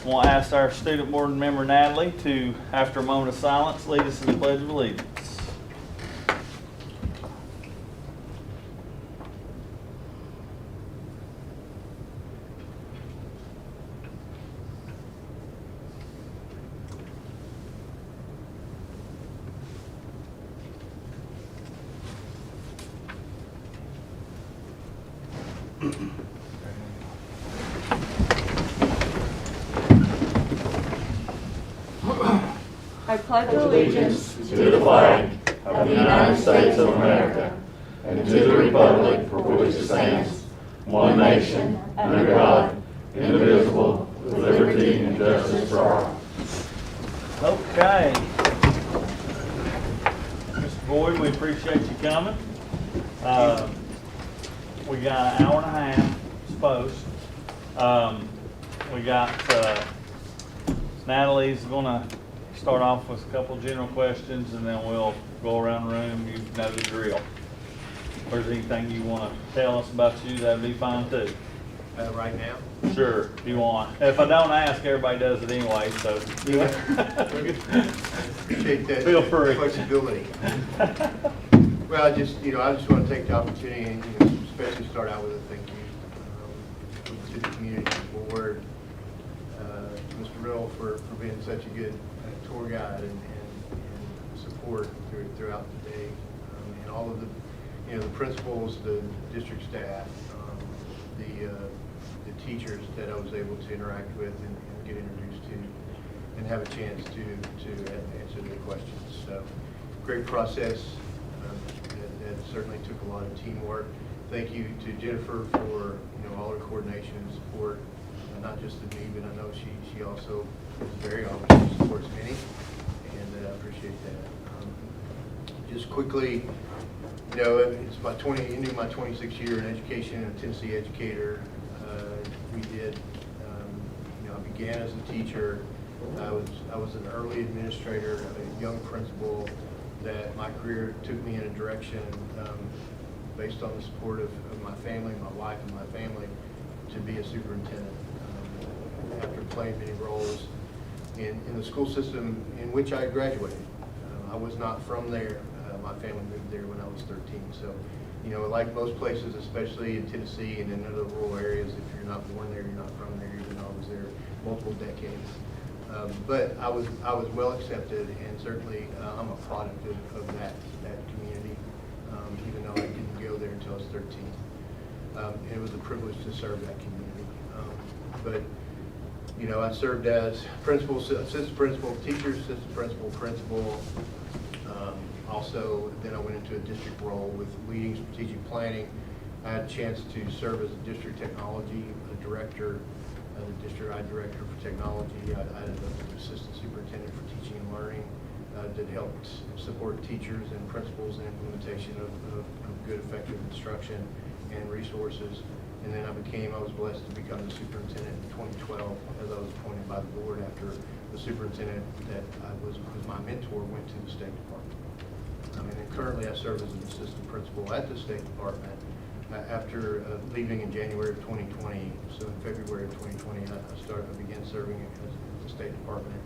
Want to ask our student board member Natalie to, after a moment of silence, lead us in the Pledge of Allegiance. I pledge allegiance to the flag of the United States of America and to the republic for which it stands, one nation, under God, indivisible, with liberty and justice for all. Okay. Mr. Boyd, we appreciate you coming. We got an hour and a half, suppose. We got Natalie's gonna start off with a couple general questions, and then we'll go around the room. You know the drill. If there's anything you want to tell us about you, that'd be fine too. Right now? Sure, if you want. If I don't ask, everybody does it anyway, so. Appreciate that. Feel free. Flexibility. Well, I just want to take the opportunity and especially start out with a thank you to the community, to the board, Mr. Riddle for being such a good tour guide and support throughout the day, and all of the principals, the district staff, the teachers that I was able to interact with and get introduced to, and have a chance to answer their questions. So, great process. That certainly took a lot of teamwork. Thank you to Jennifer for all her coordination and support, not just to me, but I know she also is very obviously supports many, and I appreciate that. Just quickly, it's my 26th year in education and a Tennessee educator. We did. I began as a teacher. I was an early administrator, a young principal. That my career took me in a direction based on the support of my family, my wife, and my family, to be a superintendent. After playing many roles in the school system in which I graduated. I was not from there. My family moved there when I was 13. So, like most places, especially in Tennessee and in other rural areas, if you're not born there, you're not from there, even though I was there multiple decades. But I was well accepted, and certainly I'm a product of that community, even though I didn't go there until I was 13. It was a privilege to serve that community. But I served as principal, assistant principal, teacher, assistant principal, principal. Also, then I went into a district role with leading strategic planning. I had a chance to serve as a district technology director, the district director for technology. I ended up as assistant superintendent for teaching and learning that helped support teachers and principals in implementation of good, effective instruction and resources. And then I was blessed to become the superintendent in 2012 as I was appointed by the board after the superintendent that was my mentor went to the State Department. And then currently I serve as an assistant principal at the State Department after leaving in January of 2020. So in February of 2020, I began serving at the State Department.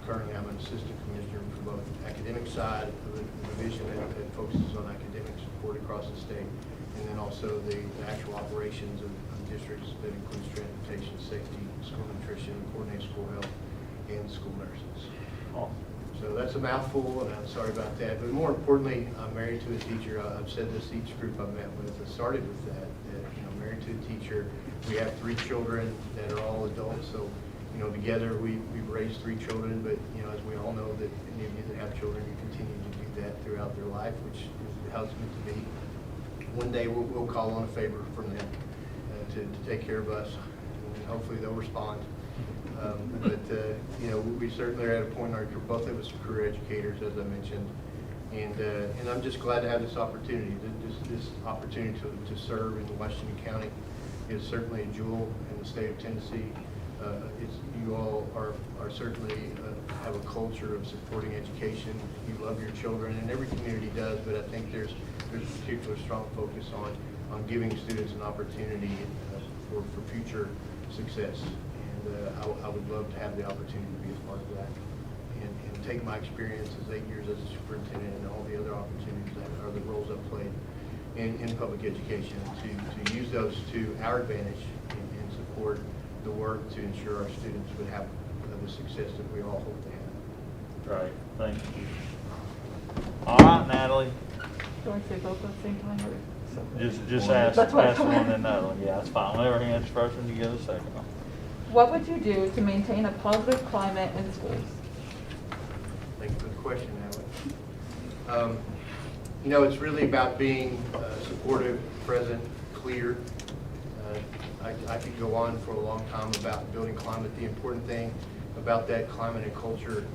Currently I'm an assistant commissioner for both the academic side of the division that focuses on academic support across the state, and then also the actual operations of districts that includes transportation, safety, school nutrition, coordinated school health, and school nurses. So that's a mouthful, and I'm sorry about that. But more importantly, I'm married to a teacher. I've said this each group I've met with. I started with that married to a teacher. We have 3 children that are all adults. So, together we've raised 3 children. But, as we all know, that any of you that have children, you continue to do that throughout their life, which is how it's meant to be. One day we'll call on a favor from them to take care of us, and hopefully they'll respond. We certainly are at a point in our career, both of us are career educators, as I mentioned, and I'm just glad to have this opportunity. This opportunity to serve in Washington County is certainly a jewel in the state of Tennessee. You all are certainly have a culture of supporting education. You love your children, and every community does. But I think there's a particular strong focus on giving students an opportunity for future success. I would love to have the opportunity to be a part of that and take my experience as 8 years as a superintendent and all the other opportunities that are the roles I've played in public education to use those to our advantage and support the work to ensure our students would have the success that we all hope to have. Great, thank you. All right, Natalie, Do I say both at the same time, or? just ask That's what- one and another one. Yeah, that's fine. Whenever he answers first one, you get the second one. What would you do to maintain a positive climate in schools? Thank you for the question, Natalie. You know, it's really about being supportive, present, clear. I could go on for a long time about building climate. The important thing about that climate and culture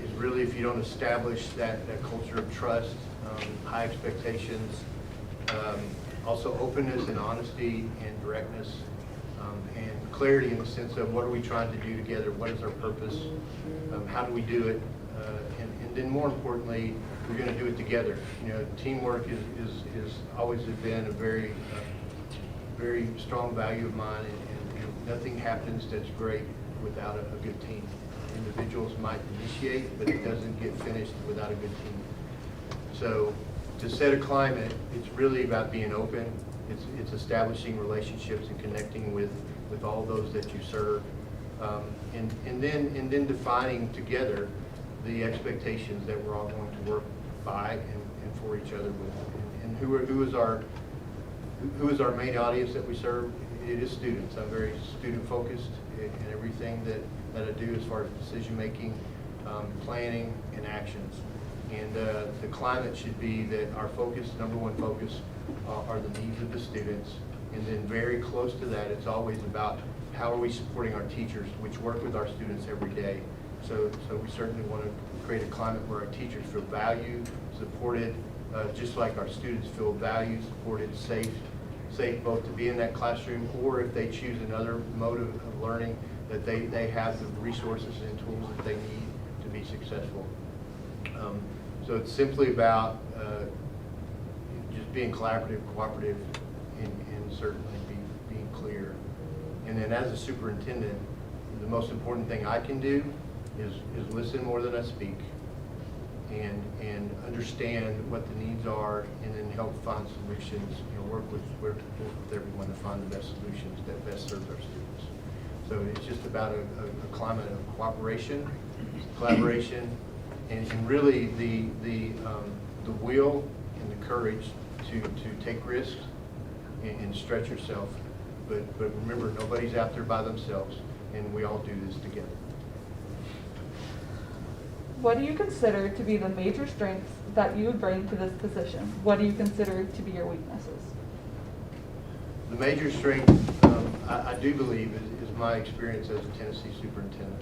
is really if you don't establish that culture of trust, high expectations, also openness and honesty and directness, and clarity in the sense of what are we trying to do together, what is our purpose, how do we do it, and then more importantly, we're going to do it together. You know, teamwork is always been a very strong value of mine, and nothing happens that's great without a good team. Individuals might initiate, but it doesn't get finished without a good team. So to set a climate, it's really about being open. It's establishing relationships and connecting with all those that you serve, and then defining together the expectations that we're all going to work by and for each other with. And who is our main audience that we serve? It is students. I'm very student focused in everything that I do as far as decision making, planning, and actions. And the climate should be that our focus, number one focus, are the needs of the students. And then very close to that, it's always about how are we supporting our teachers, which work with our students every day. So we certainly want to create a climate where our teachers feel valued, supported, just like our students feel valued, supported, safe both to be in that classroom, or if they choose another mode of learning, that they have the resources and tools that they need to be successful. So it's simply about just being collaborative, cooperative, and certainly being clear. And then as a superintendent, the most important thing I can do is listen more than I speak, and understand what the needs are, and then help find solutions. You know, work with everyone to find the best solutions that best serves our students. So it's just about a climate of cooperation, collaboration, and really the will and the courage to take risks and stretch yourself. But remember, nobody's out there by themselves, and we all do this together. What do you consider to be the major strengths that you would bring to this position? What do you consider to be your weaknesses? The major strength, I do believe, is my experience as a Tennessee superintendent.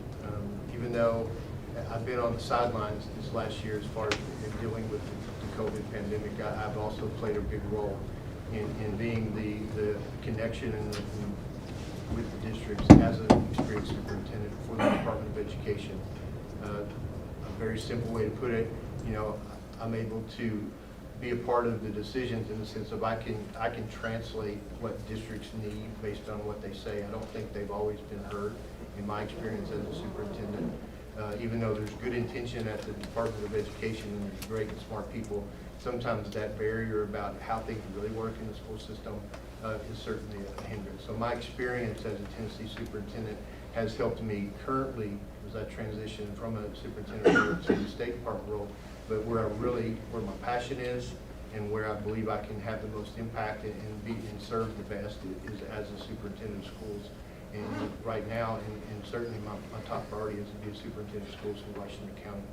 Even though I've been on the sidelines this last year as far as in dealing with the COVID pandemic, I've also played a big role in being the connection with the districts as an experienced superintendent for the Department of Education. A very simple way to put it, you know, I'm able to be a part of the decisions in the sense of I can translate what districts need based on what they say. I don't think they've always been heard in my experience as a superintendent. Even though there's good intention at the Department of Education and there's great and smart people, sometimes that barrier about how things really work in the school system is certainly a hindrance. So my experience as a Tennessee superintendent has helped me currently as I transition from a superintendent role to the State Department role, but where my passion is and where I believe I can have the most impact and serve the best is as a superintendent of schools. And right now, and certainly my top priority is to be a superintendent of schools in Washington County.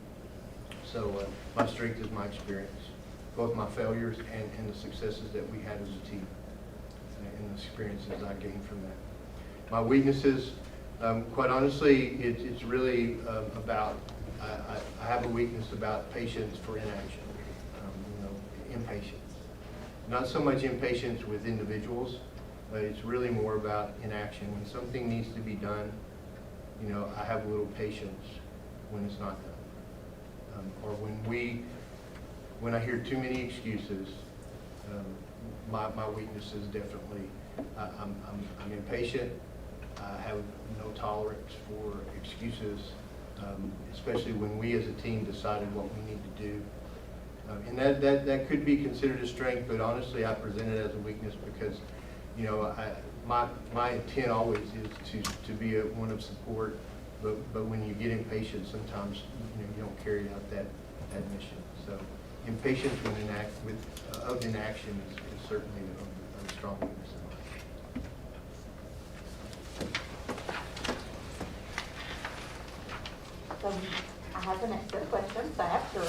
So my strength is my experience, both my failures and the successes that we had as a team, and the experiences I gained from that. My weaknesses, quite honestly, it's really about, I have a weakness about patience for inaction, impatience. Not so much impatience with individuals, but it's really more about inaction. When something needs to be done, I have a little patience when it's not done. Or when I hear too many excuses, my weakness is definitely, I'm impatient, I have no tolerance for excuses, especially when we as a team decided what we need to do. And that could be considered a strength, but honestly, I present it as a weakness because, you know, my intent always is to be one of support, but when you get impatient, sometimes you don't carry out that mission. So impatience of inaction is certainly a strong weakness in mine. So I have the next set of questions, so I have 3.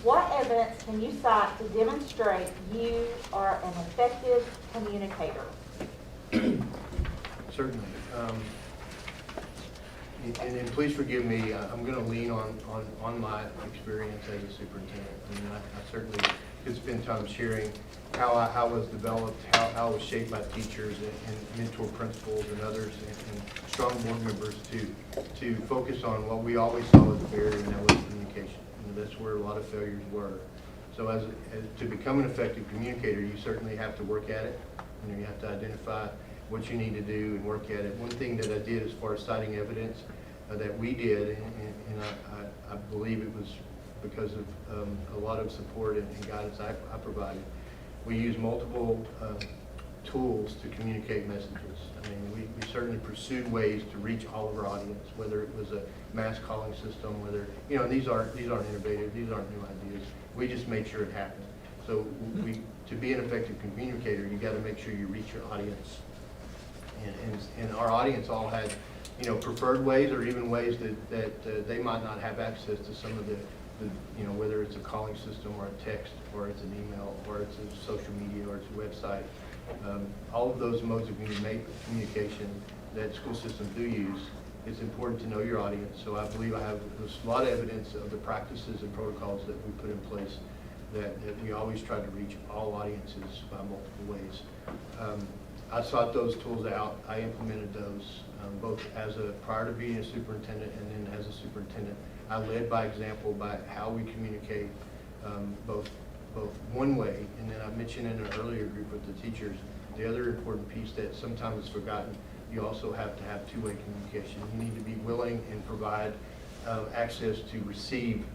What evidence can you cite to demonstrate you are an effective communicator? Certainly. And please forgive me, I'm going to lean on my experience as a superintendent. I mean, I certainly could spend time sharing how I was developed, how I was shaped by teachers and mentor principals and others and strong board members to focus on what we always saw as a barrier, and that was communication. And that's where a lot of failures were. So as to become an effective communicator, you certainly have to work at it. You have to identify what you need to do and work at it. One thing that I did as far as citing evidence that we did, and I believe it was because of a lot of support and guidance I provided, we used multiple tools to communicate messages. I mean, we certainly pursued ways to reach all of our audience, whether it was a mass calling system, whether, you know, these aren't innovative, these aren't new ideas. We just made sure it happened. So to be an effective communicator, you got to make sure you reach your audience. And our audience all had, you know, preferred ways or even ways that they might not have access to some of the, you know, whether it's a calling system or a text or it's an email or it's a social media or it's a website. All of those modes of communication that school systems do use, it's important to know your audience. So I believe I have a lot of evidence of the practices and protocols that we put in place that we always try to reach all audiences by multiple ways. I sought those tools out. I implemented those both prior to being a superintendent and then as a superintendent. I led by example by how we communicate both one way, and then I mentioned in an earlier group with the teachers, the other important piece that sometimes is forgotten, you also have to have two-way communication. You need to be willing and provide access to receive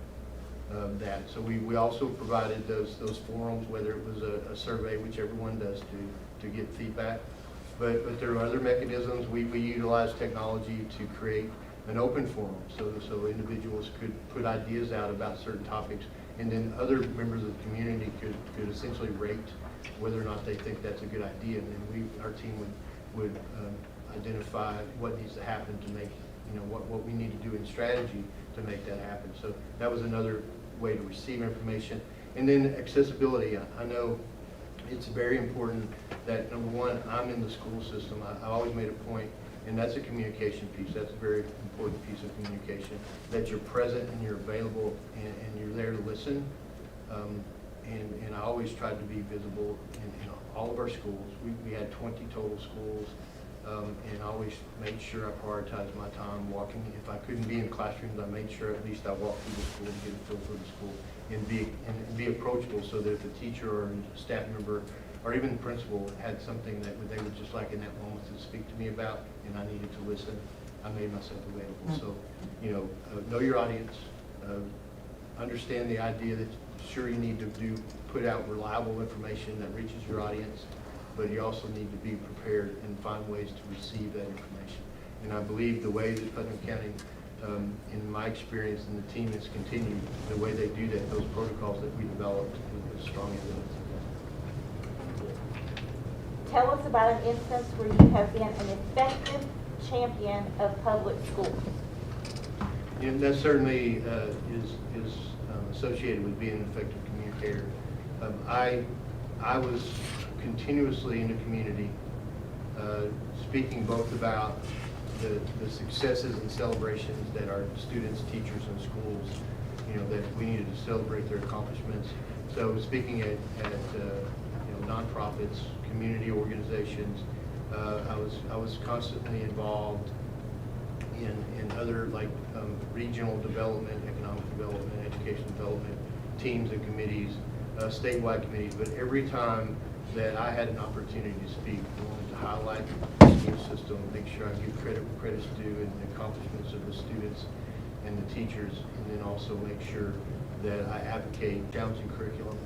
that. So we also provided those forums, whether it was a survey, which everyone does to get feedback. But there are other mechanisms. We utilize technology to create an open forum so individuals could put ideas out about certain topics, and then other members of the community could essentially rate whether or not they think that's a good idea, and then our team would identify what needs to happen to make, you know, what we need to do in strategy to make that happen. So that was another way to receive information. And then accessibility. I know it's very important that, number one, I'm in the school system. I always made a point, and that's a communication piece. That's a very important piece of communication, that you're present and you're available and you're there to listen. And I always tried to be visible in all of our schools. We had 20 total schools, and I always made sure I prioritized my time walking. If I couldn't be in classrooms, I made sure at least I walked through the school and get a feel for the school and be approachable, so that if a teacher or a staff member or even the principal had something that they would just like in that moment to speak to me about, and I needed to listen, I made myself available. So, you know your audience, understand the idea that sure you need to put out reliable information that reaches your audience, but you also need to be prepared and find ways to receive that information. And I believe the way that Putnam County, in my experience, and the team has continued, the way they do that, those protocols that we developed, is strong evidence. Tell us about an instance where you have been an effective champion of public schools. And that certainly is associated with being an effective communicator. I was continuously in the community, speaking both about the successes and celebrations that our students, teachers, and schools, you know, that we needed to celebrate their accomplishments. So speaking at nonprofits, community organizations, I was constantly involved in other regional development, economic development, education development teams and committees, statewide committees. But every time that I had an opportunity to speak. I wanted to highlight the school system, make sure I give credit's due and the accomplishments of the students and the teachers, and then also make sure that I advocate challenging curriculum,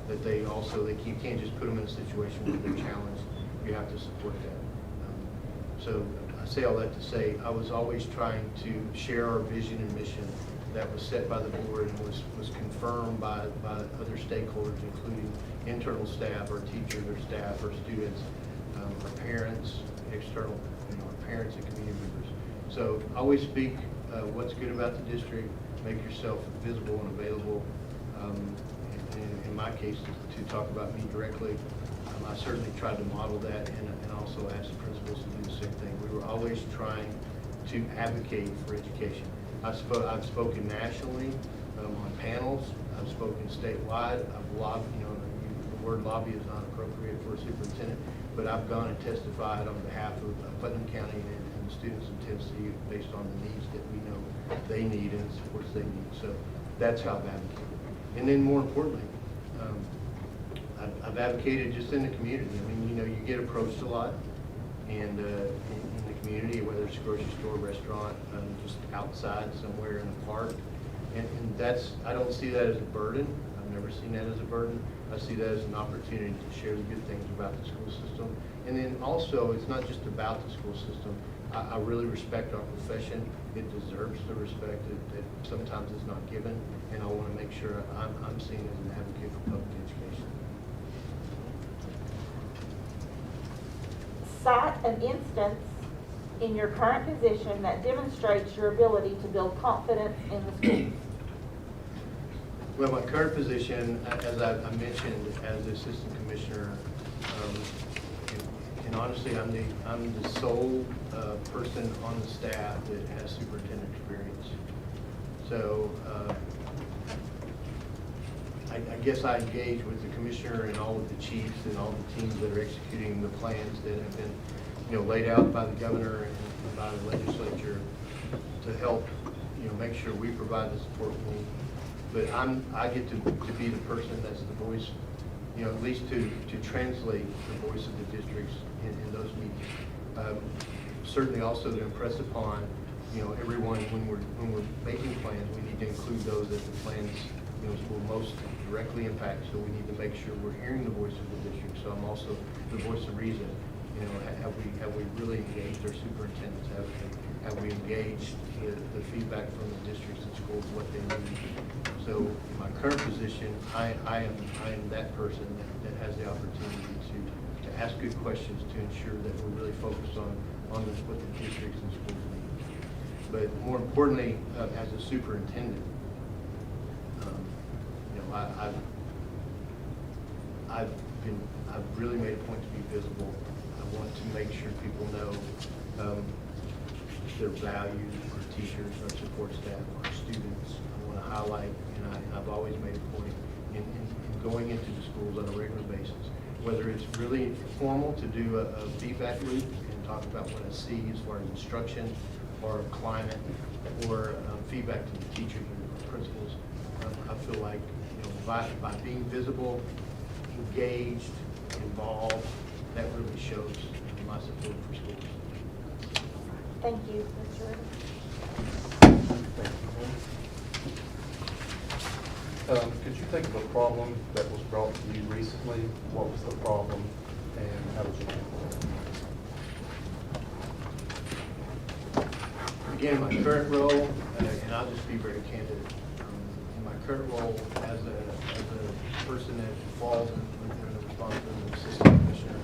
that you can't just put them in a situation where they're challenged. You have to support that. So I say all that to say, I was always trying to share our vision and mission that was set by the board and was confirmed by other stakeholders, including internal staff, our teachers, our staff, our students, our parents, external, our parents and community members. So I always speak what's good about the district, make yourself visible and available. In my case, to talk about me directly, I certainly tried to model that and also ask the principals to do the same thing. We were always trying to advocate for education. I've spoken nationally on panels. I've spoken statewide. I've lobbied. The word lobby is not appropriate for a superintendent, but I've gone and testified on behalf of Putnam County and the students in Tennessee based on the needs that we know they need and the supports they need. So that's how I've advocated. And then more importantly, I've advocated just in the community. I mean, you get approached a lot, and in the community, whether it's a grocery store, restaurant, just outside somewhere in the park, and I don't see that as a burden. I've never seen that as a burden. I see that as an opportunity to share the good things about the school system. And then also, it's not just about the school system. I really respect our profession. It deserves the respect that sometimes is not given, and I want to make sure I'm seen as an advocate for public education. Cite an instance in your current position that demonstrates your ability to build confidence in the schools. Well, my current position, as I mentioned, as the assistant commissioner, and honestly, I'm the sole person on the staff that has superintendent experience. So I guess I engage with the commissioner and all of the chiefs and all the teams that are executing the plans that have been, laid out by the governor and by the legislature to help, make sure we provide the support we need. But I get to be the person that's the voice, at least to translate the voice of the districts in those meetings. Certainly also to impress upon, everyone when we're making plans, we need to include those that the plans, will most directly impact. So we need to make sure we're hearing the voice of the district. So I'm also the voice of reason. Have we really engaged our superintendents? Have we engaged the feedback from the districts and schools, what they need? So in my current position, I am that person that has the opportunity to ask good questions to ensure that we're really focused on what the districts and schools need. But more importantly, as a superintendent, I've really made a point to be visible. I want to make sure people know their values, our teachers, our support staff, our students. I want to highlight, and I've always made a point in going into the schools on a regular basis, whether it's really formal to do a feedback loop and talk about what I see as far as instruction or climate or feedback to the teachers and principals. I feel like by being visible, engaged, involved, that really shows my support for schools. Thank you, Mr. Ritter. Could you think of a problem that was brought to you recently? What was the problem and how did you handle it? Again, my current role, and I'll just be very candid, in my current role as a person that falls within the responsibility of assistant commissioner,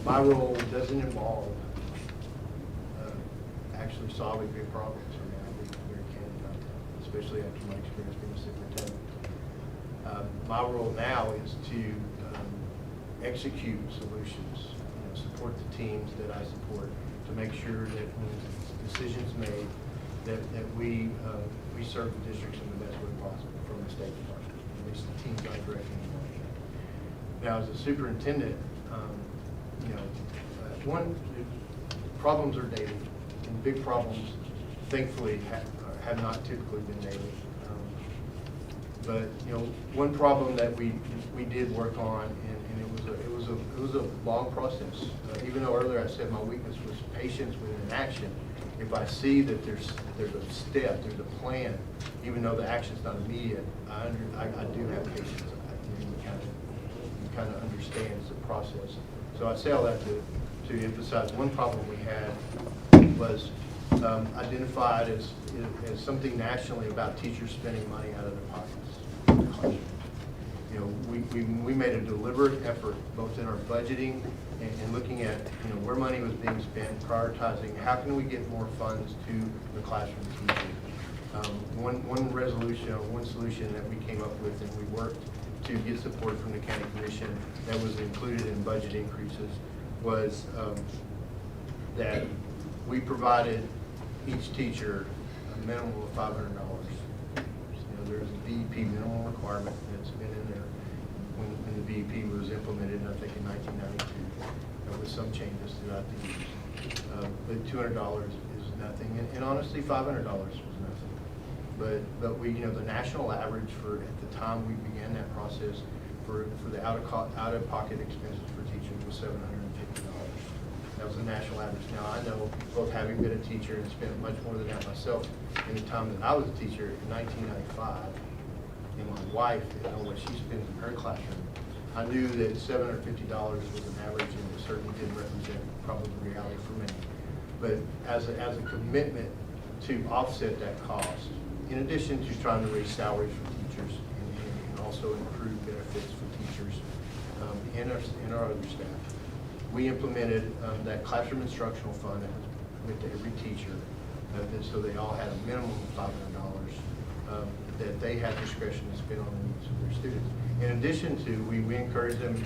my role doesn't involve actually solving big problems. I mean, I'll be very candid about that, especially after my experience being a superintendent. My role now is to execute solutions, support the teams that I support, to make sure that when decisions made, that we serve the districts in the best way possible from the State Department, at least the teams I directly involved in. Now, as a superintendent, problems are daily, and big problems, thankfully, have not typically been daily. But one problem that we did work on, and it was was a long process. Even though earlier I said my weakness was patience with an action, if I see that there's a step, there's a plan, even though the action's not immediate, I do have patience. You kind of understand the process. So I say all that to emphasize one problem we had was identified as something nationally about teachers spending money out of their pockets. You know, we made a deliberate effort, both in our budgeting and looking at, you know, where money was being spent, prioritizing how can we get more funds to the classroom teaching. One resolution, or one solution that we came up with, and we worked to get support from the county commission that was included in budget increases, was that we provided each teacher a minimum of $500. You know, there's a BEP minimum requirement that's been in there when the BEP was implemented, I think in 1992. There was some changes throughout the years. But $200 is nothing, and honestly, $500 was nothing. But we, you know, the national average for, at the time we began that process, for the out-of-pocket expenses for teachers was $750. That was the national average. Now, I know, both having been a teacher and spent much more than that myself in the time that I was a teacher in 1995, and my wife, you know, what she spends in her classroom, I knew that $750 was an average, and it certainly didn't represent probably the reality for many. But as a commitment to offset that cost, in addition to trying to raise salaries for teachers and also improve benefits for teachers and our other staff, we implemented that classroom instructional fund that was with every teacher, so they all had a minimum of $500 that they had discretion to spend on the needs of their students. In addition to, we encouraged them,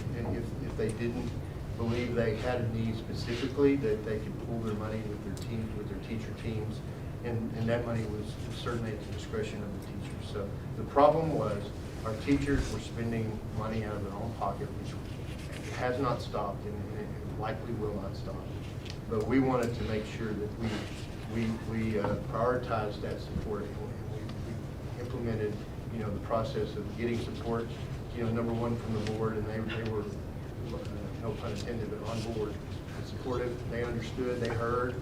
if they didn't believe they had a need specifically, that they could pool their money with their teams, with their teacher teams, and that money was certainly at the discretion of the teachers. So the problem was our teachers were spending money out of their own pocket, which has not stopped and likely will not stop. But we wanted to make sure that we prioritized that support, and we implemented, you know, the process of getting support, you know, number one from the board, and they were, no pun intended, but on board and supportive. They understood, they heard,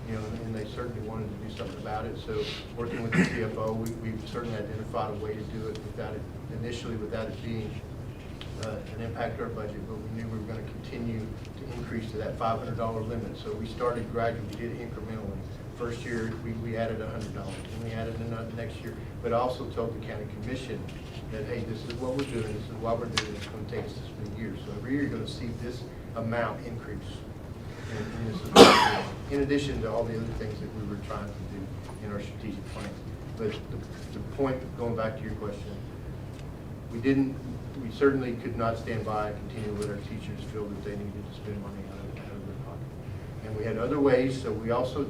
you know, and they certainly wanted to do something about it. So working with the CFO, we certainly identified a way to do it without it being an impact to our budget, but we knew we were going to continue to increase to that $500 limit. So we started gradually, we did incrementally. First year, we added $100, and we added another next year, but also told the county commission that, hey, this is what we're doing, this is why we're doing it, it's going to take us this many years. So every year you're going to see this amount increase. And this is in addition to all the other things that we were trying to do in our strategic plan. But the point, going back to your question, we certainly could not stand by and continue to let our teachers feel that they needed to spend money out of their pocket. And we had other ways, so we also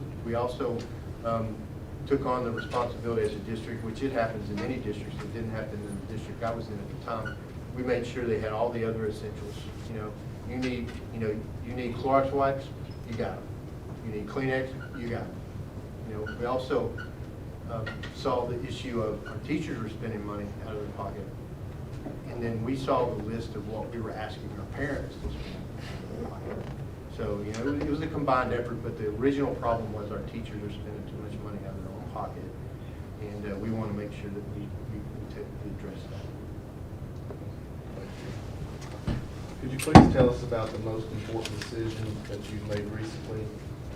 took on the responsibility as a district, which it happens in many districts. It didn't happen in the district I was in at the time. We made sure they had all the other essentials. You need Clorox wipes, you got them. You need Kleenex, you got them. We also saw the issue of our teachers were spending money out of their pocket. And then we saw the list of what we were asking our parents to spend out of their pocket. So, it was a combined effort, but the original problem was our teachers are spending too much money out of their own pocket. And we want to make sure that we address that. Could you please tell us about the most important decision that you've made recently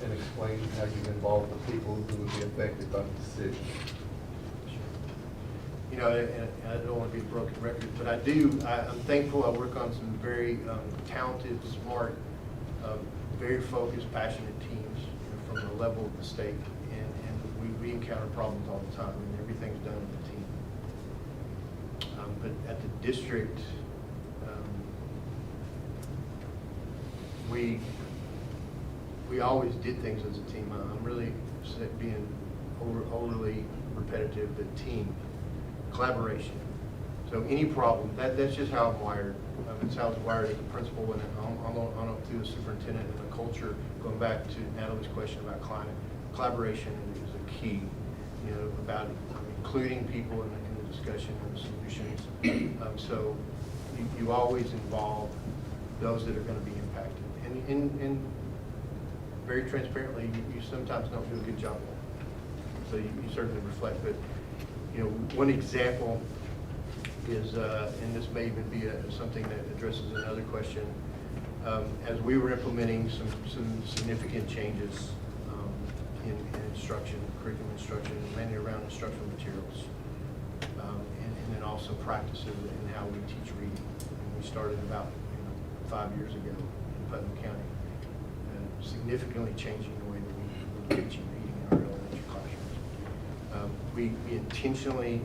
and explain how you've involved the people who would be affected by the decision? And I don't want to be a broken record, but I'm thankful I work on some very talented, smart, very focused, passionate teams from the level of the state. And we encounter problems all the time, and everything's done in the team. But at the district, we always did things as a team. I'm really being overly repetitive, but team. Collaboration. So any problem, that's just how I'm wired. It's how I was wired as a principal and on up through the superintendent and the culture. Going back to Natalie's question about climate, collaboration is a key. About including people in the discussion and the solutions. So you always involve those that are going to be impacted. And very transparently, you sometimes don't do a good job. So you certainly reflect. But one example is, and this may even be something that addresses another question. As we were implementing some significant changes in instruction, curriculum instruction, mainly around instructional materials, and then also practices in how we teach reading. And we started about 5 years ago in Putnam County, significantly changing the way that we teach reading in our elementary classrooms. We intentionally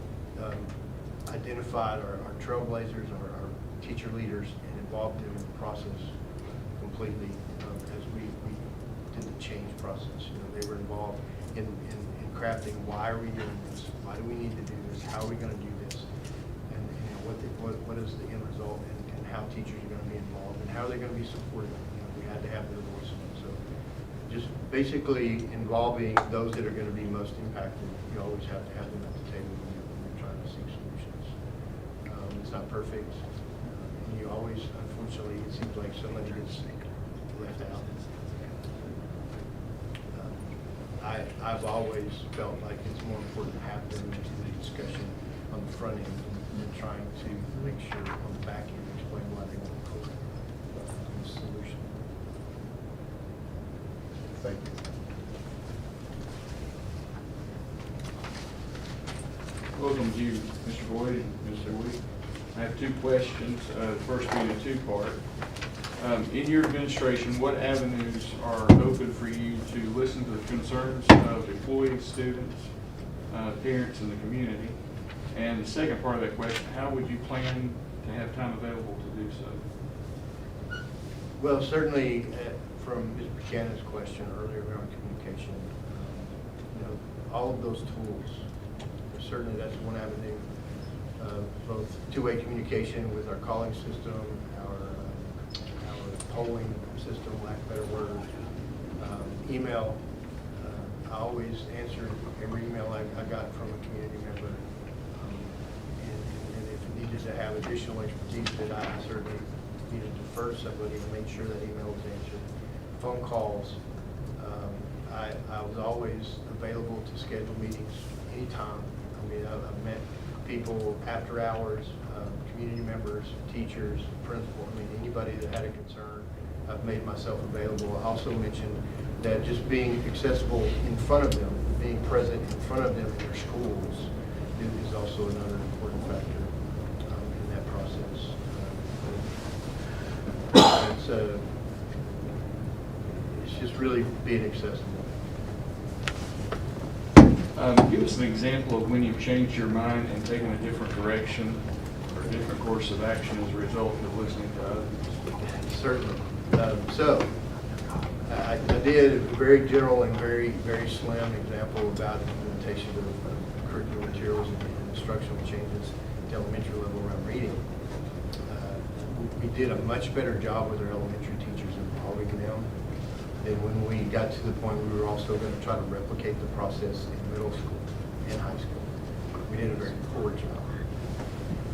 identified our trailblazers, our teacher leaders, and involved them in the process completely as we did the change process. They were involved in crafting, why are we doing this? Why do we need to do this? How are we going to do this? And what is the end result, and how teachers are going to be involved, and how are they going to be supported? We had to have their voice. So just basically involving those that are going to be most impacted. You always have to have them at the table when you're trying to seek solutions. It's not perfect, and you always, unfortunately, it seems like somebody gets left out. I've always felt like it's more important to have them into the discussion on the front end than trying to make sure on the back end explain why they want to go the solution. Thank you. Welcome to you, Mr. Boyd and Mr. Woody. I have 2 questions. The first being a 2-part. In your administration, what avenues are open for you to listen to the concerns of employees, students, parents, and the community? And the second part of that question, how would you plan to have time available to do so? Well, certainly from Ms. Buchanan's question earlier around communication, all of those tools, certainly that's one avenue. Both two-way communication with our calling system, our polling system, lack of a better word, email. I always answer every email I got from a community member. And if it needed to have additional expertise that I certainly needed to defer to somebody and make sure that email was answered. Phone calls. I was always available to schedule meetings anytime. I mean, I've met people after hours, community members, teachers, principal. I mean, anybody that had a concern, I've made myself available. I also mentioned that just being accessible in front of them, being present in front of them in their schools is also another important factor in that process. It's just really being accessible. Give us an example of when you've changed your mind and taken a different direction or a different course of action as a result of listening to others. Certainly. I did a very general and very slim example about implementation of curricular materials and instructional changes at the elementary level around reading. We did a much better job with our elementary teachers involving them. And when we got to the point we were also going to try to replicate the process in middle school and high school, we did a very poor job.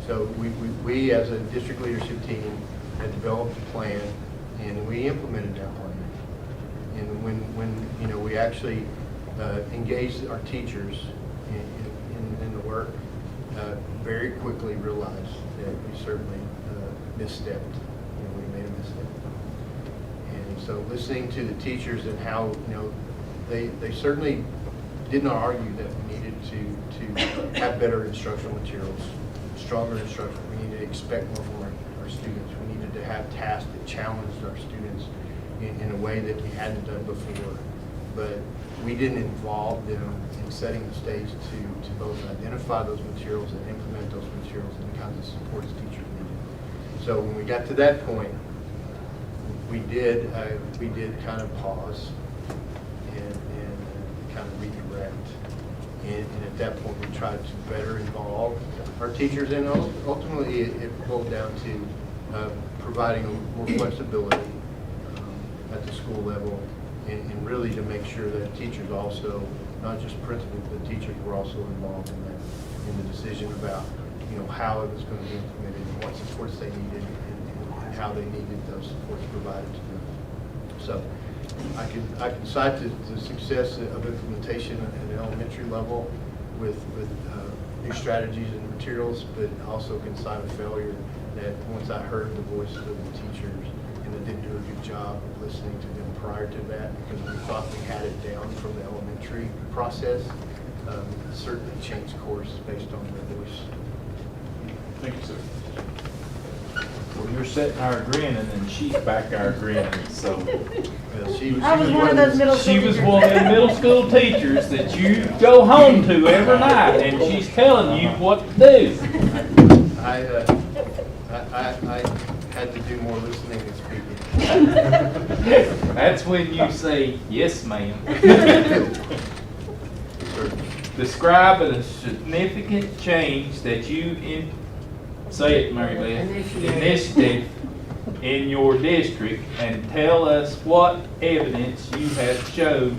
So we as a district leadership team had developed a plan, and we implemented that plan. And when we actually engaged our teachers in the work, very quickly realized that we certainly misstepped. We made a misstep. And so listening to the teachers and how they certainly did not argue that we needed to have better instructional materials, stronger instruction. We needed to expect more from our students. We needed to have tasks that challenged our students in a way that we hadn't done before. But we didn't involve them in setting the stage to both identify those materials and implement those materials and the kinds of supports teachers needed. So when we got to that point, we did kind of pause and kind of redirect. And at that point, we tried to better involve our teachers, and ultimately it boiled down to providing more flexibility at the school level, and really to make sure that teachers also, not just principals, but teachers were also involved in the decision about how it was going to be implemented and what supports they needed and how they needed those supports provided to them. So I can cite the success of implementation at the elementary level with new strategies and materials, but also can cite a failure that once I heard the voices of the teachers and they didn't do a good job of listening to them prior to that, because we thought we had it down from the elementary process, certainly changed course based on their voice. Thank you, sir. Well, you're sitting there grinning and she's back there grinning, so. I was one of those middle school She was teachers. one of them middle school teachers that you go home to every night, and she's telling you what to do. I had to do more listening than speaking. That's when you say, yes, ma'am. Describe a significant change that you say it, Mary Beth, initiative in your district, and tell us what evidence you have showed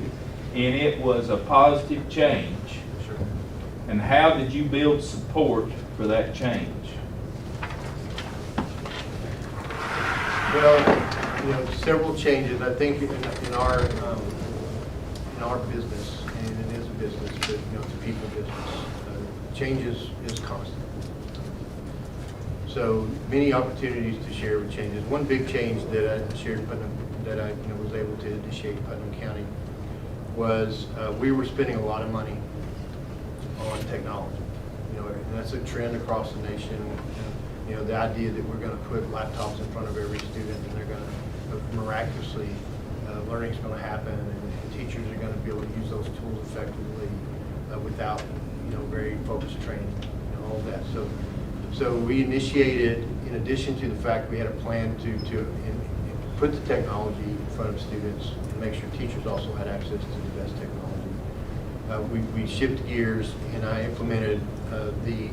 and it was a positive change. Sure. And how did you build support for that change? Well, several changes. I think in our business, and it is a business, but it's a people business. Change is constant. So many opportunities to share with changes. One big change that I shared, that I was able to initiate in Putnam County, was we were spending a lot of money on technology. And that's a trend across the nation. The idea that we're going to put laptops in front of every student and they're going to miraculously, learning's going to happen, and teachers are going to be able to use those tools effectively without, very focused training and all of that. So we initiated, in addition to the fact we had a plan to put the technology in front of students and make sure teachers also had access to the best technology. We shifted gears, and I implemented the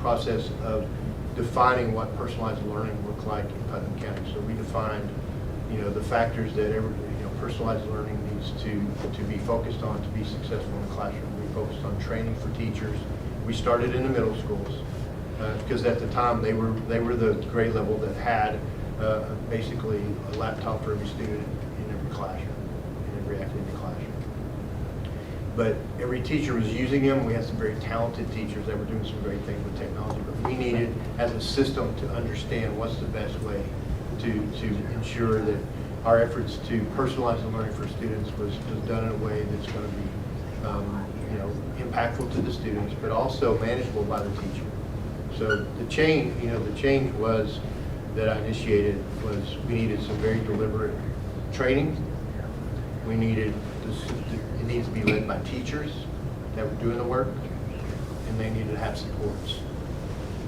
process of defining what personalized learning looked like in Putnam County. So we defined, the factors that personalized learning needs to be focused on to be successful in the classroom. We focused on training for teachers. We started in the middle schools because at the time they were the grade level that had basically a laptop for every student in every classroom, in every academic classroom. But every teacher was using them. We had some very talented teachers that were doing some great things with technology, but we needed, as a system, to understand what's the best way to ensure that our efforts to personalize the learning for students was done in a way that's going to be impactful to the students, but also manageable by the teacher. So the change was that I initiated was we needed some very deliberate training. We needed it needs to be led by teachers that were doing the work, and they needed to have supports.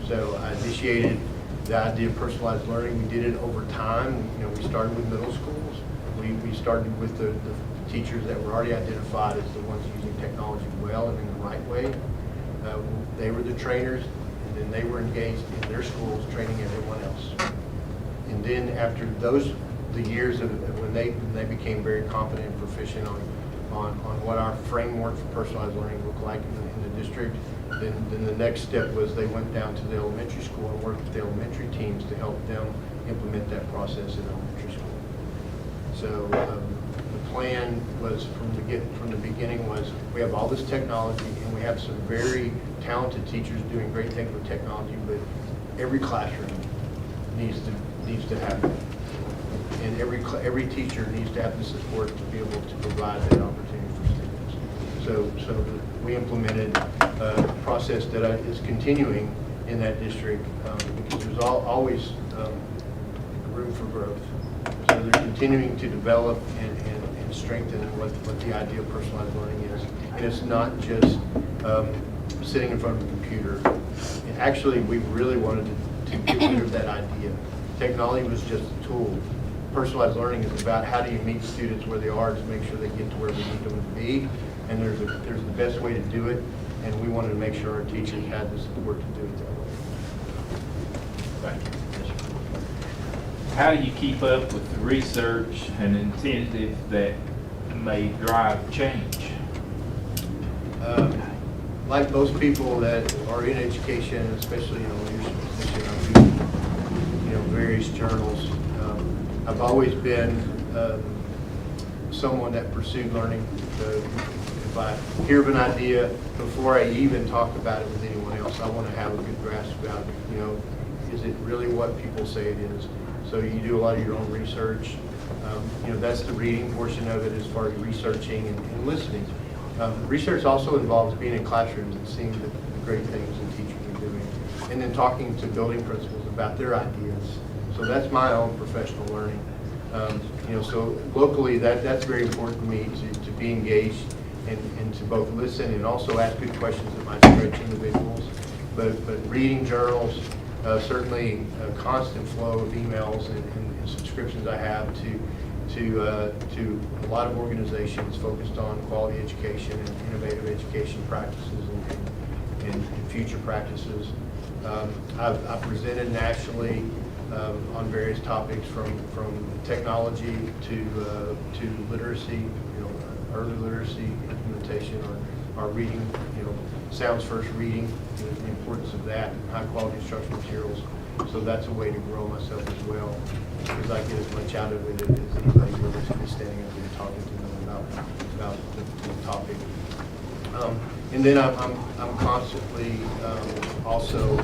So I initiated the idea of personalized learning. We did it over time. We started with middle schools. We started with the teachers that were already identified as the ones using technology well and in the right way. They were the trainers, and then they were engaged in their schools training everyone else. And then after the years of when they became very confident and proficient on what our framework for personalized learning looked like in the district, then the next step was they went down to the elementary school and worked with the elementary teams to help them implement that process in elementary school. So the plan was from the beginning was we have all this technology and we have some very talented teachers doing great things with technology, but every classroom needs to have it. And every teacher needs to have the support to be able to provide that opportunity for students. So we implemented a process that is continuing in that district because there's always room for growth. So they're continuing to develop and strengthen what the idea of personalized learning is. And it's not just sitting in front of a computer. And actually, we really wanted to get rid of that idea. Technology was just a tool. Personalized learning is about how do you meet students where they are to make sure they get to where we need them to be, and there's the best way to do it, and we wanted to make sure our teachers had the support to do it that way. Thank you. How do you keep up with the research and incentive that may drive change? Like most people that are in education, especially in a leadership position, various journals. I've always been someone that pursued learning. If I hear of an idea, before I even talk about it with anyone else, I want to have a good grasp about, is it really what people say it is? So you do a lot of your own research. That's the reading portion of it as far as researching and listening. Research also involves being in classrooms and seeing the great things that teachers are doing, and then talking to building principals about their ideas. So that's my own professional learning. So locally, that's very important to me to be engaged and to both listen and also ask good questions that might stretch individuals. But reading journals, certainly a constant flow of emails and subscriptions I have to a lot of organizations focused on quality education and innovative education practices and future practices. I've presented nationally on various topics from technology to literacy, early literacy implementation, or reading, sounds first reading, the importance of that, high quality instructional materials. So that's a way to grow myself as well, because I get as much out of it as anybody really should be standing up and talking to them about the topic. And then I'm constantly also.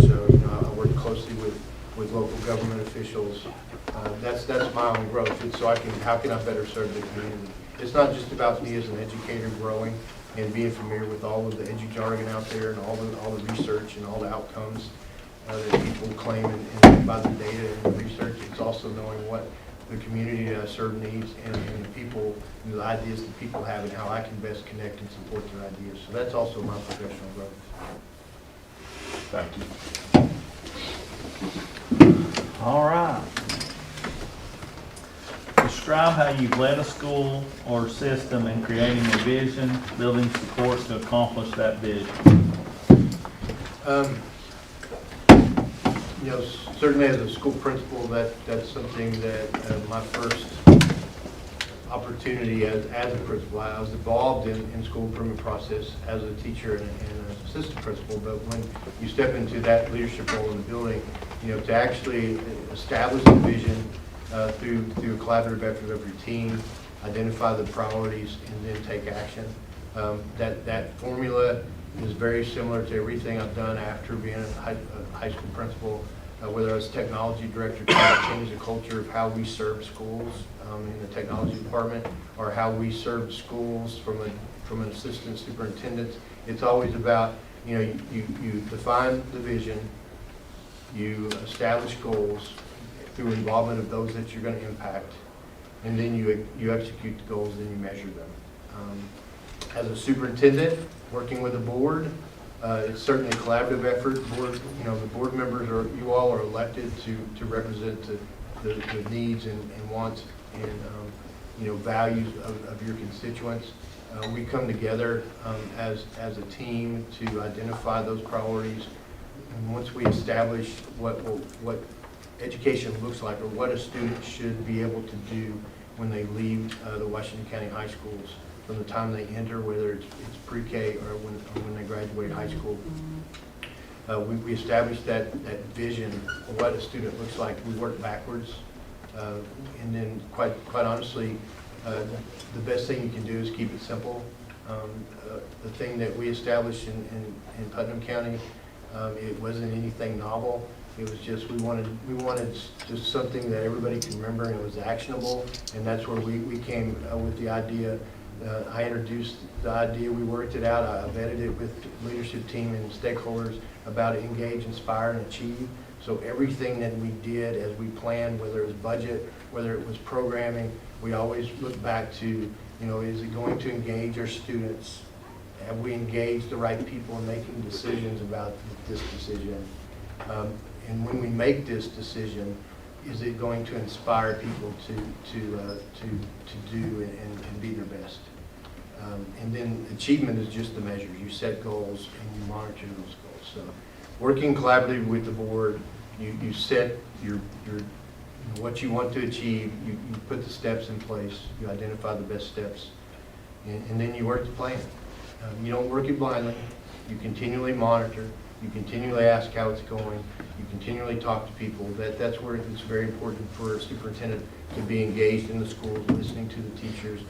So I work closely with local government officials. That's my own growth. And so how can I better serve the community? It's not just about me as an educator growing and being familiar with all of the edu jargon out there and all the research and all the outcomes that people claim and by the data and the research. It's also knowing what the community that I serve needs and people, the ideas that people have and how I can best connect and support their ideas. So that's also my professional growth. Thank you. All right. Describe how you've led a school or system in creating a vision, building support to accomplish that vision. Certainly as a school principal, that's something that my first opportunity as a principal. I was involved in school improvement process as a teacher and an assistant principal, but when you step into that leadership role in the building, to actually establish the vision through a collaborative effort of your team, identify the priorities, and then take action. That formula is very similar to everything I've done after being a high school principal, whether I was technology director, trying to change the culture of how we serve schools in the technology department, or how we serve schools from an assistant superintendent. It's always about, you define the vision, you establish goals through involvement of those that you're going to impact, and then you execute the goals and you measure them. As a superintendent, working with a board, it's certainly a collaborative effort. The board members you all are elected to represent the needs and wants and values of your constituents. We come together as a team to identify those priorities, and once we establish what education looks like, or what a student should be able to do when they leave the Washington County high schools, from the time they enter, whether it's pre-K or when they graduate high school. We establish that vision of what a student looks like. We work backwards, and then quite honestly, the best thing you can do is keep it simple. The thing that we established in Putnam County, it wasn't anything novel. It was just we wanted just something that everybody could remember and it was actionable, and that's where we came with the idea. I introduced the idea, we worked it out, I vetted it with the leadership team and stakeholders about engage, inspire, and achieve. So everything that we did as we planned, whether it was budget, whether it was programming, we always look back to, is it going to engage our students? Have we engaged the right people in making decisions about this decision? And when we make this decision, is it going to inspire people to do and be their best? And then achievement is just the measure. You set goals and you monitor those goals. So working collaboratively with the board, you set your what you want to achieve, you put the steps in place, you identify the best steps, and then you work the plan. You don't work it blindly. You continually monitor. You continually ask how it's going. You continually talk to people. That's where it's very important for a superintendent to be engaged in the schools, listening to the teachers,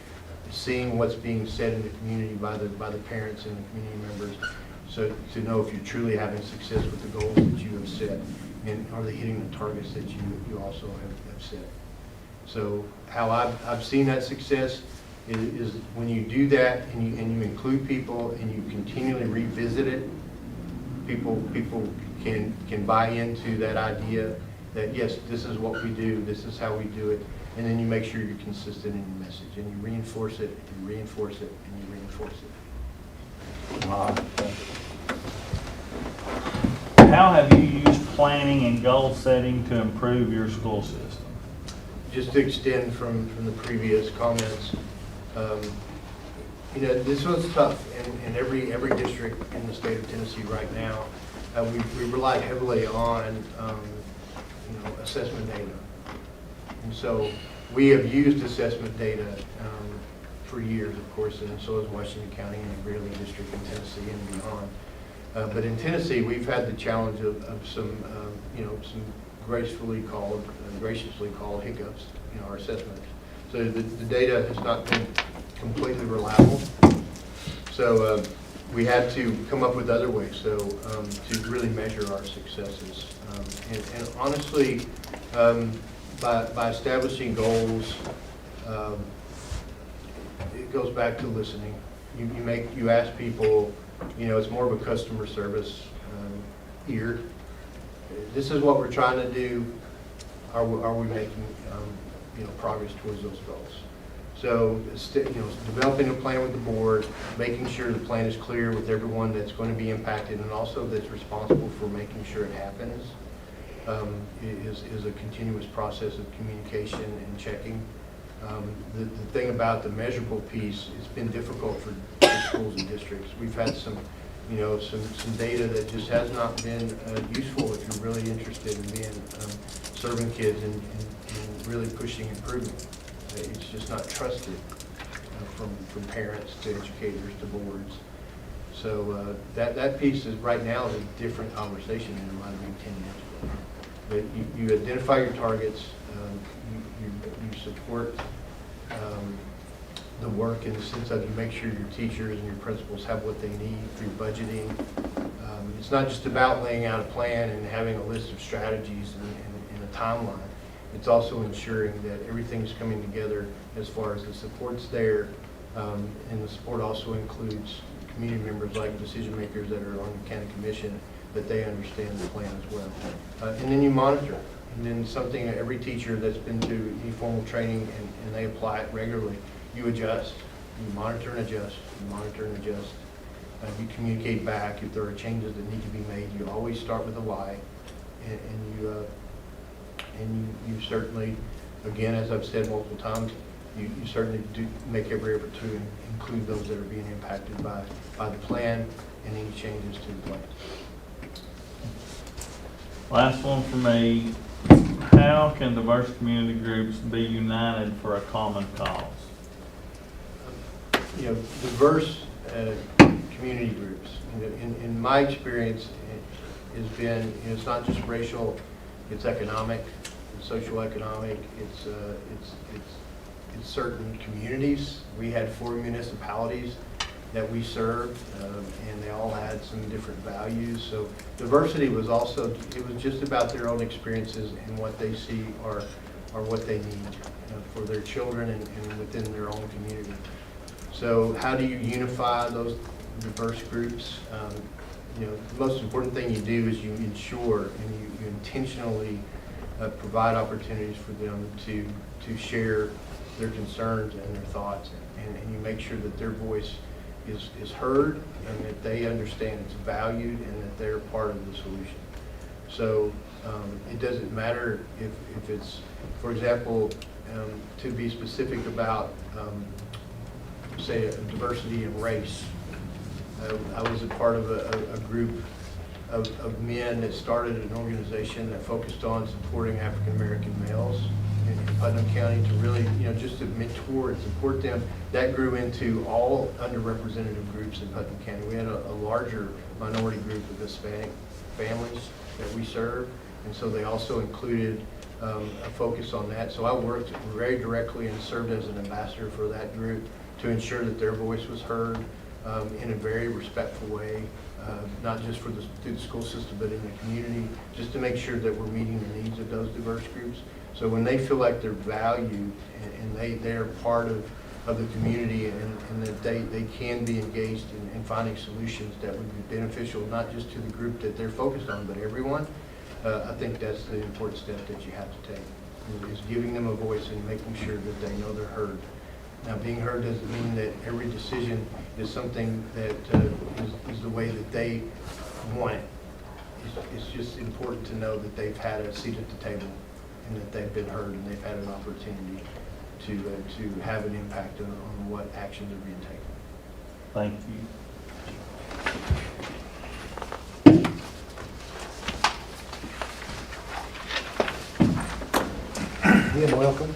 seeing what's being said in the community by the parents and the community members, so to know if you're truly having success with the goals that you have set, and are they hitting the targets that you also have set. So how I've seen that success is when you do that and you include people and you continually revisit it, people can buy into that idea that yes, this is what we do, this is how we do it, and then you make sure you're consistent in your message and you reinforce it, and you reinforce it, and you reinforce it. How have you used planning and goal setting to improve your school system? Just to extend from the previous comments, you know, this was tough in every district in the state of Tennessee right now. We rely heavily on you know, assessment data, and so we have used assessment data for years, of course, and so has Washington County and every other district in Tennessee and beyond. But in Tennessee, we've had the challenge of some you know, some graciously called hiccups in our assessments. So the data has not been completely reliable. So we had to come up with other ways to really measure our successes. And honestly, by establishing goals, it goes back to listening. You ask people, you know, it's more of a customer service ear. This is what we're trying to do. Are we making you know, progress towards those goals? So, you know, developing a plan with the board, making sure the plan is clear with everyone that's going to be impacted, and also that's responsible for making sure it happens, is a continuous process of communication and checking. The thing about the measurable piece, it's been difficult for schools and districts. We've had some, you know, some data that just has not been useful if you're really interested in being serving kids and really pushing improvement. It's just not trusted from parents to educators to boards. So that piece is right now is a different conversation than it might have been 10 years ago. But you identify your targets, you support the work in the sense of you make sure your teachers and your principals have what they need through budgeting. It's not just about laying out a plan and having a list of strategies and a timeline. It's also ensuring that everything's coming together as far as the support's there, and the support also includes community members like decision makers that are on the county commission, that they understand the plan as well. And then you monitor. And then something that every teacher that's been to any formal training and they apply it regularly, you adjust. You monitor and adjust. You monitor and adjust. You communicate back if there are changes that need to be made. You always start with a why, and you certainly, again, as I've said multiple times, you certainly do make every effort to include those that are being impacted by the plan and any changes to the plan. Last one for me. How can diverse community groups be united for a common cause? You know, diverse community groups. You know, in my experience, has been, you know, it's not just racial, it's economic, it's socioeconomic, it's certain communities. We had 4 municipalities that we served, and they all had some different values. So diversity was also, it was just about their own experiences and what they see are what they need for their children and within their own community. So how do you unify those diverse groups? You know, the most important thing you do is you ensure and you intentionally provide opportunities for them to share their concerns and their thoughts, and you make sure that their voice is heard and that they understand it's valued and that they're part of the solution. So it doesn't matter if it's, for example, to be specific about, say, a diversity in race. I was a part of a group of men that started an organization that focused on supporting African American males in Putnam County to really, just to mentor and support them. That grew into all underrepresented groups in Putnam County. We had a larger minority group of Hispanic families that we serve, and so they also included a focus on that. So I worked very directly and served as an ambassador for that group to ensure that their voice was heard in a very respectful way, not just through the school system, but in the community, just to make sure that we're meeting the needs of those diverse groups. So when they feel like they're valued and they're part of the community and that they can be engaged in finding solutions that would be beneficial, not just to the group that they're focused on, but everyone, I think that's the important step that you have to take, is giving them a voice and making sure that they know they're heard. Now, being heard doesn't mean that every decision is something that is the way that they want it. It's just important to know that they've had a seat at the table and that they've been heard and they've had an opportunity to have an impact on what actions are being taken. Thank you. Again, welcome.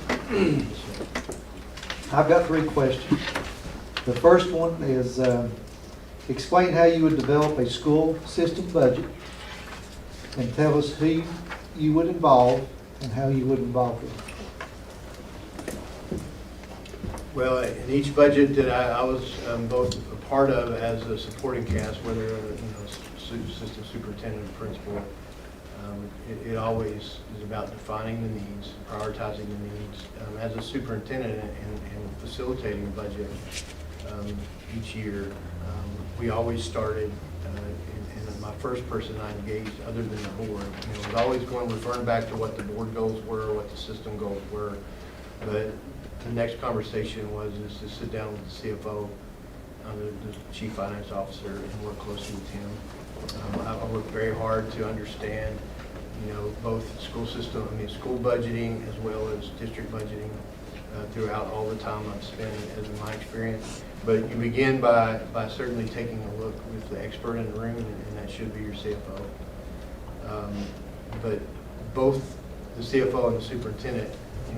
I've got 3 questions. The first one is explain how you would develop a school system budget and tell us who you would involve and how you would involve them. Well, in each budget that I was both a part of as a supporting cast, whether assistant superintendent or principal, it always is about defining the needs, prioritizing the needs. As a superintendent and facilitating a budget each year, we always started, and my first person I engaged, other than the board, was always referring back to what the board goals were, what the system goals were. But the next conversation is to sit down with the CFO, the chief finance officer, and work closely with him. I work very hard to understand, both school budgeting as well as district budgeting throughout all the time I've spent as in my experience. But you begin by certainly taking a look with the expert in the room, and that should be your CFO. But both the CFO and the superintendent,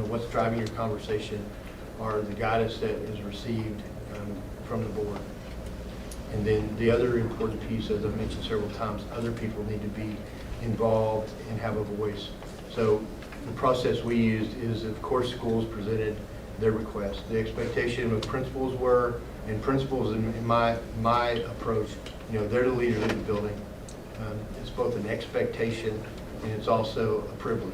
what's driving your conversation are the guidance that is received from the board. And then the other important piece, as I've mentioned several times, other people need to be involved and have a voice. So the process we used is, of course, schools presented their requests. The expectation of principals were, and principals in my approach, they're the leaders of the building. It's both an expectation and it's also a privilege,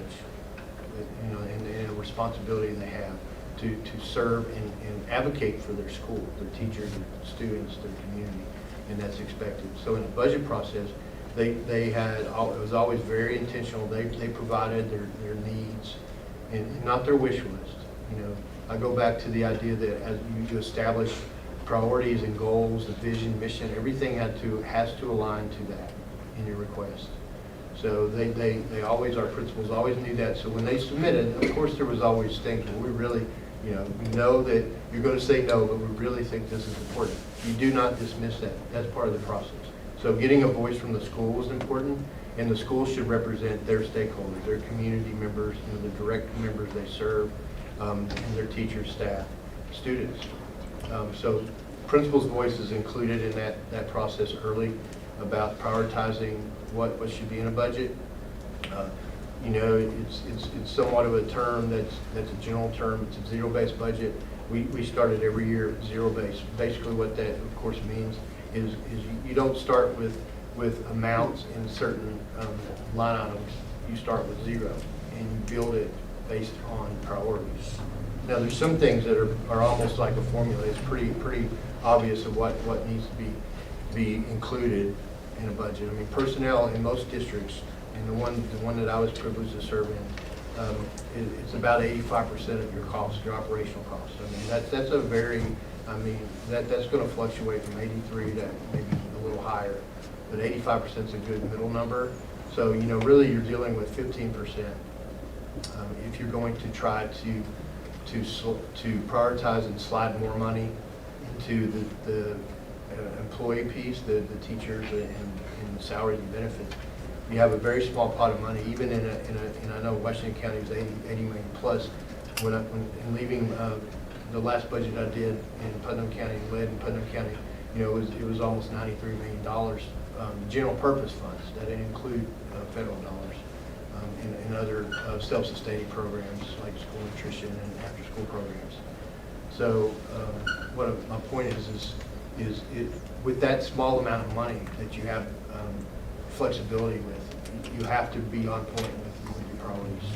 and a responsibility they have to serve and advocate for their school, their teachers, their students, their community, and that's expected. So in the budget process, it was always very intentional. They provided their needs and not their wish list. I go back to the idea that as you establish priorities and goals, the vision, mission, everything has to align to that in your request. So they always, our principals always knew that. So when they submitted, of course, there was always things where we really, we know that you're going to say no, but we really think this is important. You do not dismiss that. That's part of the process. So getting a voice from the school is important, and the school should represent their stakeholders, their community members, the direct members they serve, and their teachers, staff, students. So principal's voice is included in that process early about prioritizing what should be in a budget. It's somewhat of a term that's a general term. It's a zero-based budget. We started every year zero-based. Basically what that, of course, means is you don't start with amounts in certain line items. You start with zero, and you build it based on priorities. Now, there's some things that are almost like a formula. It's pretty obvious of what needs to be included in a budget. I mean, personnel in most districts, and the one that I was privileged to serve in, it's about 85% of your costs, your operational costs. I mean, that's a very, that's going to fluctuate from 83 to maybe a little higher, but 85% is a good middle number. So, really you're dealing with 15%. If you're going to try to prioritize and slide more money into the employee piece, the teachers and salaries and benefits, you have a very small pot of money. Even in I know Washington County is 80 million plus. in leaving the last budget I did in Putnam County, led in Putnam County, it was almost $93 million general purpose funds. That didn't include federal dollars and other self-sustaining programs like school nutrition and after-school programs. So what my point is with that small amount of money that you have flexibility with, you have to be on point with your priorities.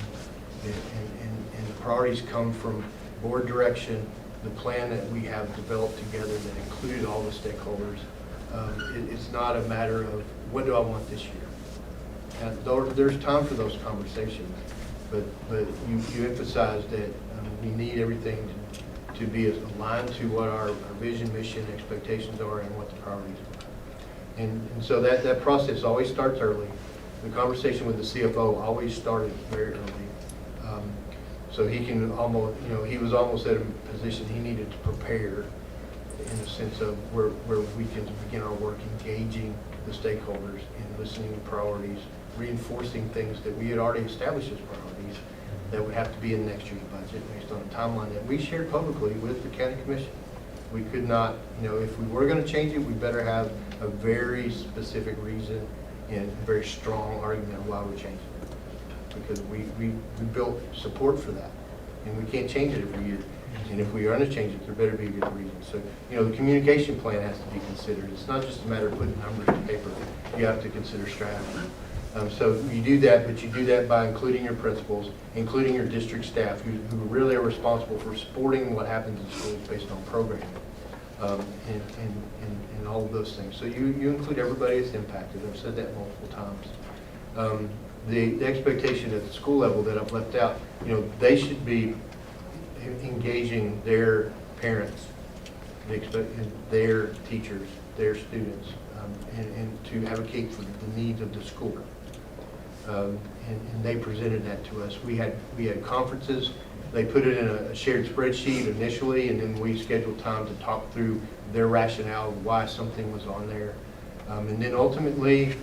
And the priorities come from board direction, the plan that we have developed together that included all the stakeholders. It's not a matter of what do I want this year. And there's time for those conversations, but you emphasize that we need everything to be aligned to what our vision, mission, expectations are and what the priorities are. And so that process always starts early. The conversation with the CFO always started very early. So he can almost, he was almost at a position he needed to prepare in the sense of where we can begin our work engaging the stakeholders and listening to priorities, reinforcing things that we had already established as priorities that would have to be in next year's budget based on a timeline that we shared publicly with the county commission. We could not, if we were going to change it, we better have a very specific reason and a very strong argument why we're changing it. Because we built support for that. And we can't change it every year. And if we are going to change it, there better be a good reason. So, the communication plan has to be considered. It's not just a matter of putting numbers on paper. You have to consider strategy. So you do that, but you do that by including your principals, including your district staff, who really are responsible for supporting what happens in schools based on programming, and all of those things. So you include everybody that's impacted. I've said that multiple times. The expectation at the school level that I've left out, they should be engaging their parents, their teachers, their students, and to advocate for the needs of the school. And they presented that to us. We had conferences. They put it in a shared spreadsheet initially, and then we scheduled time to talk through their rationale of why something was on there. And then ultimately,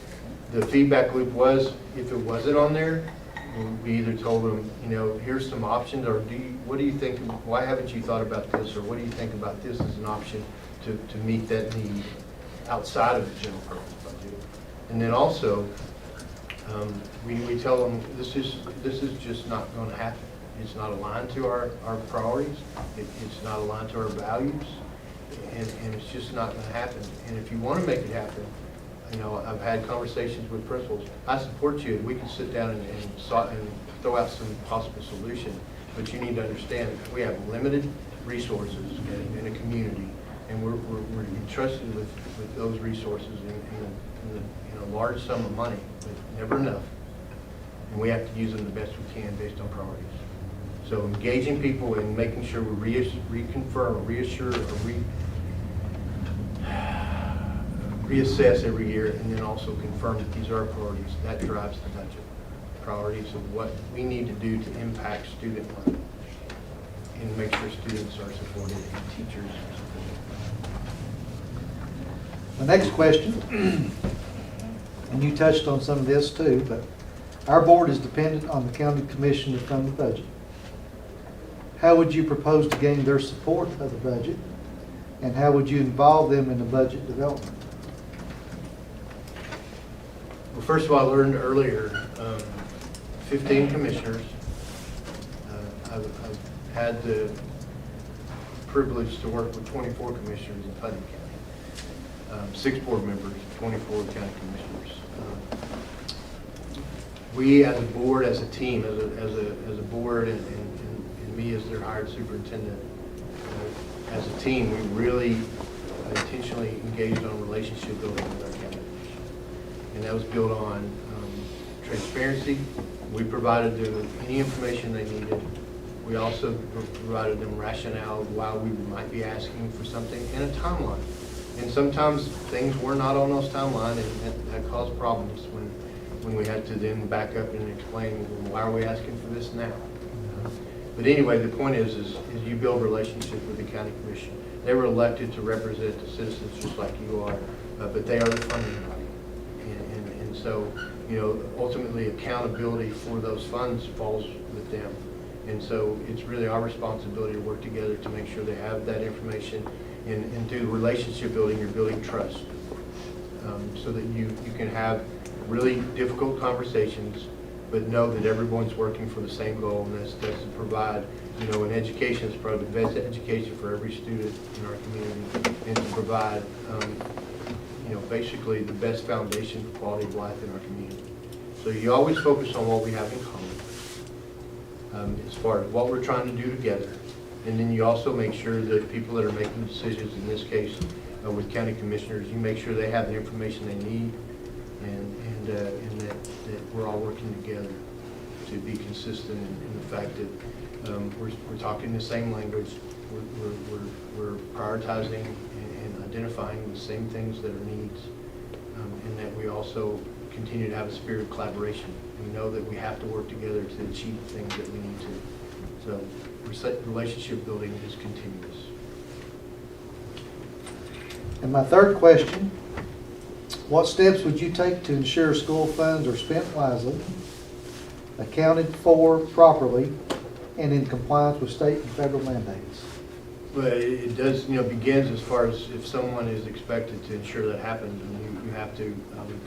the feedback loop was, if it wasn't on there, we either told them, here's some options, or what do you think, why haven't you thought about this, or what do you think about this as an option to meet that need outside of the general purpose budget. And then also, we tell them this is just not going to happen. It's not aligned to our priorities. It's not aligned to our values, and it's just not going to happen. And if you want to make it happen, I've had conversations with principals. I support you. We can sit down and throw out some possible solution. But you need to understand we have limited resources in a community, and we're entrusted with those resources in a large sum of money, but never enough. And we have to use them the best we can based on priorities. So engaging people and making sure we reconfirm, reassure, or reassess every year, and then also confirm that these are our priorities. That drives the budget. Priorities of what we need to do to impact student learning and make sure students are supported and teachers are supported. The next question, and you touched on some of this too, but our board is dependent on the county commission to fund the budget. How would you propose to gain their support of the budget, and how would you involve them in the budget development? Well, first of all, I learned earlier, 15 commissioners. I've had the privilege to work with 24 commissioners in Putnam County. 6 board members, 24 county commissioners. We as a board, as a team, as a board, and me as their hired superintendent, as a team, we really intentionally engaged on relationship building with our county commission. And that was built on transparency. We provided them any information they needed. We also provided them rationale of why we might be asking for something and a timeline. And sometimes things were not on those timelines, and that caused problems when we had to then back up and explain, why are we asking for this now? But anyway, the point is you build relationship with the county commission. They were elected to represent the citizens just like you are, but they are the funding body. And so, ultimately accountability for those funds falls with them. And so it's really our responsibility to work together to make sure they have that information. And through relationship building, you're building trust. So that you can have really difficult conversations, but know that everyone's working for the same goal, and that's to provide, an education is probably the best education for every student in our community, and to provide, basically the best foundation for quality of life in our community. So you always focus on what we have in common, as far as what we're trying to do together. And then you also make sure that people that are making decisions, in this case with county commissioners, you make sure they have the information they need, and that we're all working together to be consistent in the fact that we're talking the same language, we're prioritizing and identifying the same things that are needs, and that we also continue to have a spirit of collaboration. We know that we have to work together to achieve the things that we need to. So relationship building is continuous. And my third question, what steps would you take to ensure school funds are spent wisely, accounted for properly, and in compliance with state and federal mandates? Well, it does, begins as far as if someone is expected to ensure that happens, and you have to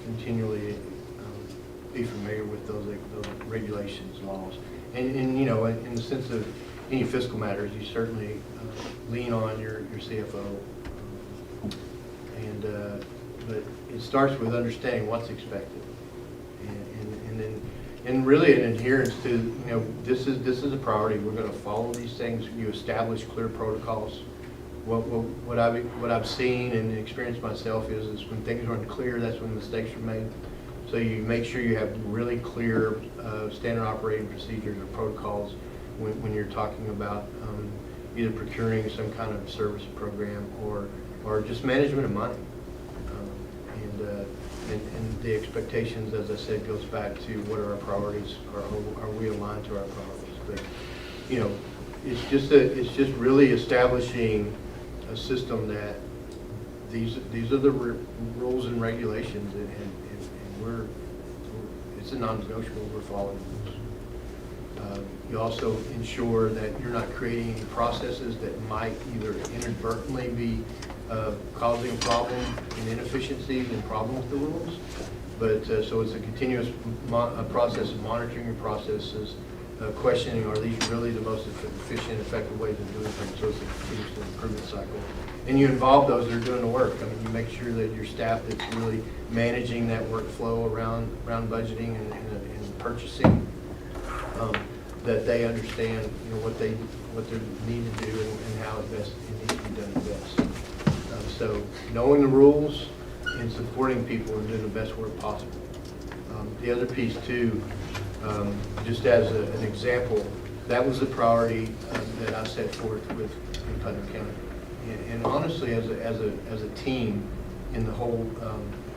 continually be familiar with those regulations, laws. And in the sense of any fiscal matters, you certainly lean on your CFO. But it starts with understanding what's expected, and really an adherence to, this is a priority. We're going to follow these things. You establish clear protocols. What I've seen and experienced myself is when things aren't clear, that's when mistakes are made. So you make sure you have really clear standard operating procedures or protocols when you're talking about either procuring some kind of service program or just management of money. And the expectations, as I said, goes back to what are our priorities? Are we aligned to our priorities? But it's just really establishing a system that these are the rules and regulations, and it's a non-negotiable. We're following those. You also ensure that you're not creating any processes that might either inadvertently be causing a problem and inefficiencies and problem with the rules. But so it's a continuous process of monitoring your processes, questioning, are these really the most efficient, effective ways of doing things? So it's a continuous improvement cycle. And you involve those that are doing the work. I mean, you make sure that your staff that's really managing that workflow around budgeting and purchasing, that they understand, what they need to do and how it needs to be done best. So knowing the rules and supporting people and doing the best work possible. The other piece too, just as an example, that was the priority that I set forth in Putnam County. And honestly, as a team in the whole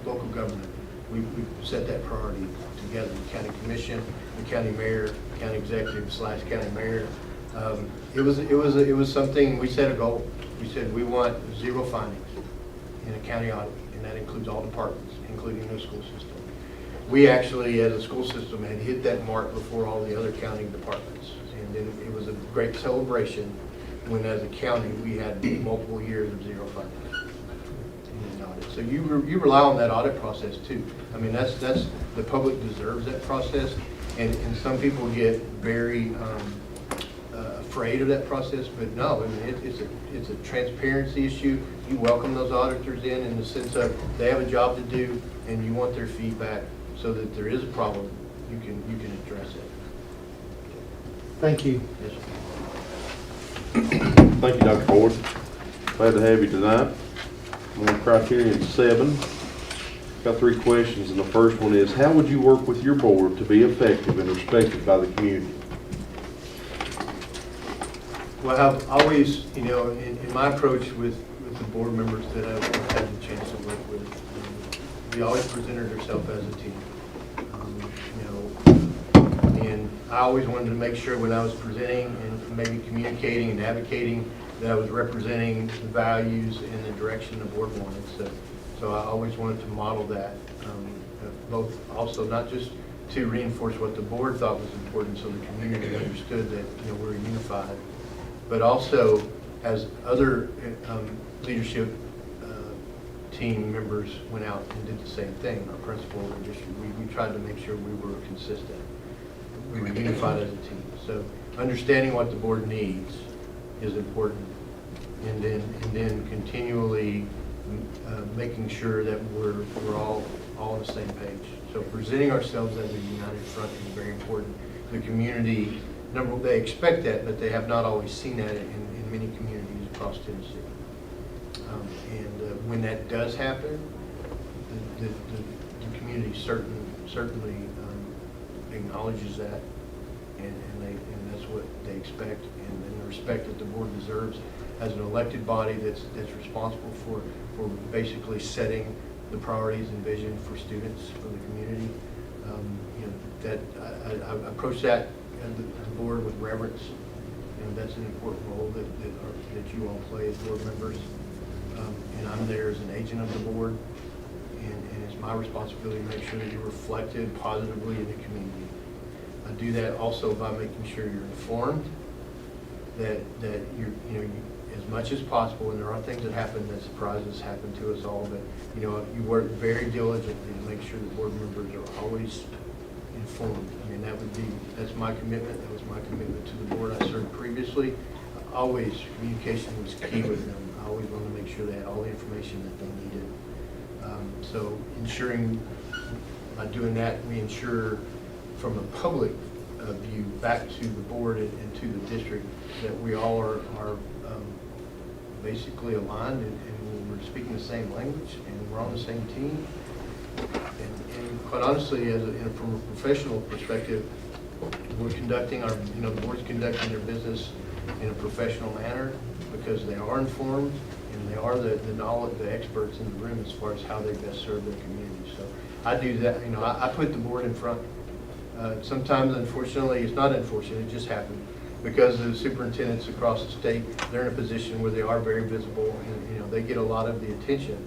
local government, we set that priority together. The county commission, the county mayor, county executive / county mayor. It was something. We set a goal. We said we want 0 findings in a county audit, and that includes all departments, including the school system. We actually, as a school system, had hit that mark before all the other county departments, and then it was a great celebration when, as a county, we had multiple years of 0 findings in an audit. So you rely on that audit process too. I mean, that's the public deserves that process, and some people get very afraid of that process, but no, I mean, it's a transparency issue. You welcome those auditors in the sense of they have a job to do, and you want their feedback so that there is a problem, you can address it. Thank you. Yes, sir. Thank you, Dr. Ford. Glad to have you tonight. On criterion 7, got 3 questions, and the first one is, how would you work with your board to be effective and respected by the community? Well, I've always, in my approach with the board members that I've had the chance to work with, we always presented ourselves as a team. And I always wanted to make sure when I was presenting and maybe communicating and advocating that I was representing the values and the direction the board wanted. So I always wanted to model that, both also not just to reinforce what the board thought was important so the community understood that, we're unified. But also, as other leadership team members went out and did the same thing, our principal, we tried to make sure we were consistent. We were unified as a team. So understanding what the board needs is important. And then continually making sure that we're all on the same page. So presenting ourselves as a united front is very important. The community, they expect that, but they have not always seen that in many communities across Tennessee. When that does happen, the community certainly acknowledges that, and that's what they expect, and the respect that the board deserves as an elected body that's responsible for basically setting the priorities and vision for students, for the community. That I approach that as the board with reverence. That's an important role that you all play as board members. And I'm there as an agent of the board, and it's my responsibility to make sure that you're reflected positively in the community. I do that also by making sure you're informed, that you're, as much as possible, and there are things that happen that surprises happen to us all, but you work very diligently to make sure the board members are always informed. I mean, that's my commitment. That was my commitment to the board I served previously. Always, communication was key with them. I always wanted to make sure they had all the information that they needed. So ensuring, by doing that, we ensure from a public view back to the board and to the district that we all are basically aligned and we're speaking the same language and we're on the same team. And quite honestly, from a professional perspective, we're conducting the board's conducting their business in a professional manner because they are informed and they are the experts in the room as far as how they best serve their community. So I do that. I put the board in front. Sometimes, unfortunately, it's not unfortunate. It just happened because the superintendents across the state, they're in a position where they are very visible and they get a lot of the attention.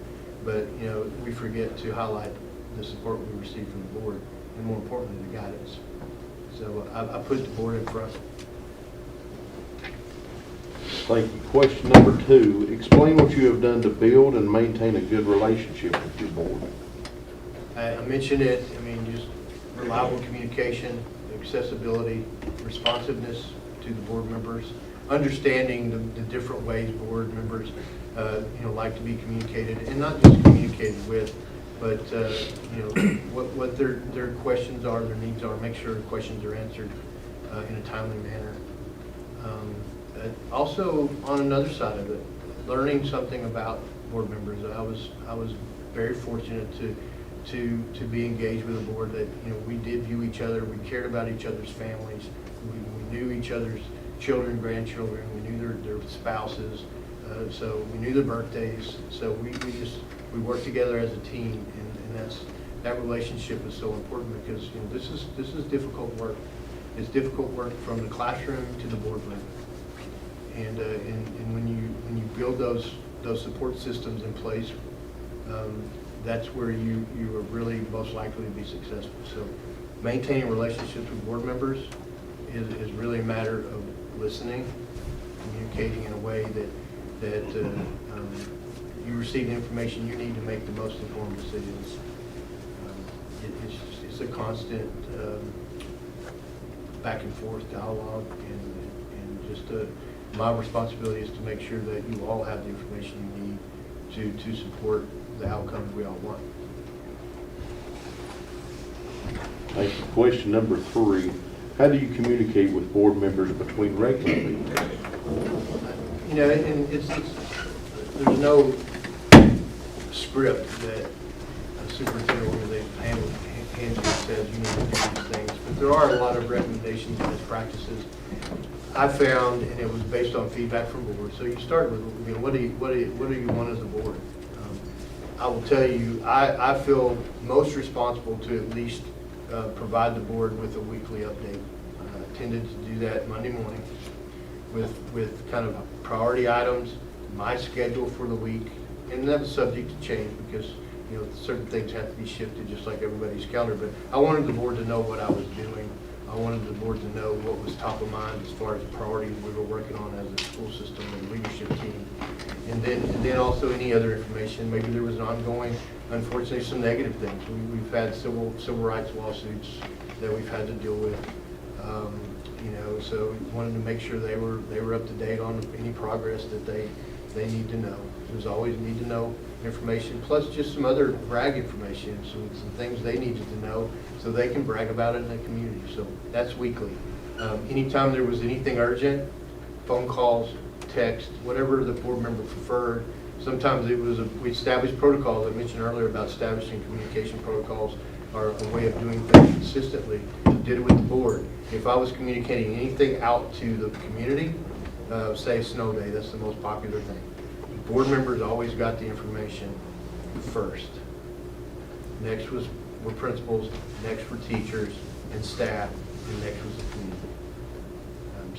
But we forget to highlight the support we receive from the board and, more importantly, the guidance. So I put the board in front. Thank you. Question number 2, explain what you have done to build and maintain a good relationship with your board. I mentioned it. Just reliable communication, accessibility, responsiveness to the board members, understanding the different ways board members like to be communicated, and not just communicated with, but what their questions are, their needs are, make sure the questions are answered in a timely manner. Also, on another side of it, learning something about board members. I was very fortunate to be engaged with a board that we did view each other, we cared about each other's families, we knew each other's children, grandchildren, we knew their spouses, so we knew their birthdays. So we worked together as a team, and that relationship is so important because this is difficult work. It's difficult work from the classroom to the boardroom. And when you build those support systems in place, that's where you are really most likely to be successful. So maintaining relationships with board members is really a matter of listening, communicating in a way that you receive the information you need to make the most informed decisions. It's a constant back and forth dialogue, and just my responsibility is to make sure that you all have the information you need to support the outcomes we all want. Thank you. Question number 3, how do you communicate with board members between regular meetings? And there's no script that a superintendent organization hands you and says you need to do these things, but there are a lot of recommendations and best practices I found, and it was based on feedback from board. So you start with, what do you want as a board? I will tell you, I feel most responsible to at least provide the board with a weekly update. I tended to do that Monday morning with kind of priority items, my schedule for the week, and that was subject to change because you know, certain things have to be shifted just like everybody's calendar, but I wanted the board to know what I was doing. I wanted the board to know what was top of mind as far as priorities we were working on as a school system and leadership team. And then also any other information. Maybe there was an ongoing, unfortunately, some negative things. We've had civil rights lawsuits that we've had to deal with. You know, so we wanted to make sure they were up to date on any progress that they need to know. There's always need to know information, plus just some other brag information, some things they needed to know so they can brag about it in the community. So that's weekly. Anytime there was anything urgent, phone calls, text, whatever the board member preferred. Sometimes it was, we established protocols. I mentioned earlier about establishing communication protocols are a way of doing things consistently. Did it with the board. If I was communicating anything out to the community, say snow day, that's the most popular thing. Board members always got the information first. Next were principals, next were teachers and staff, and next was the community.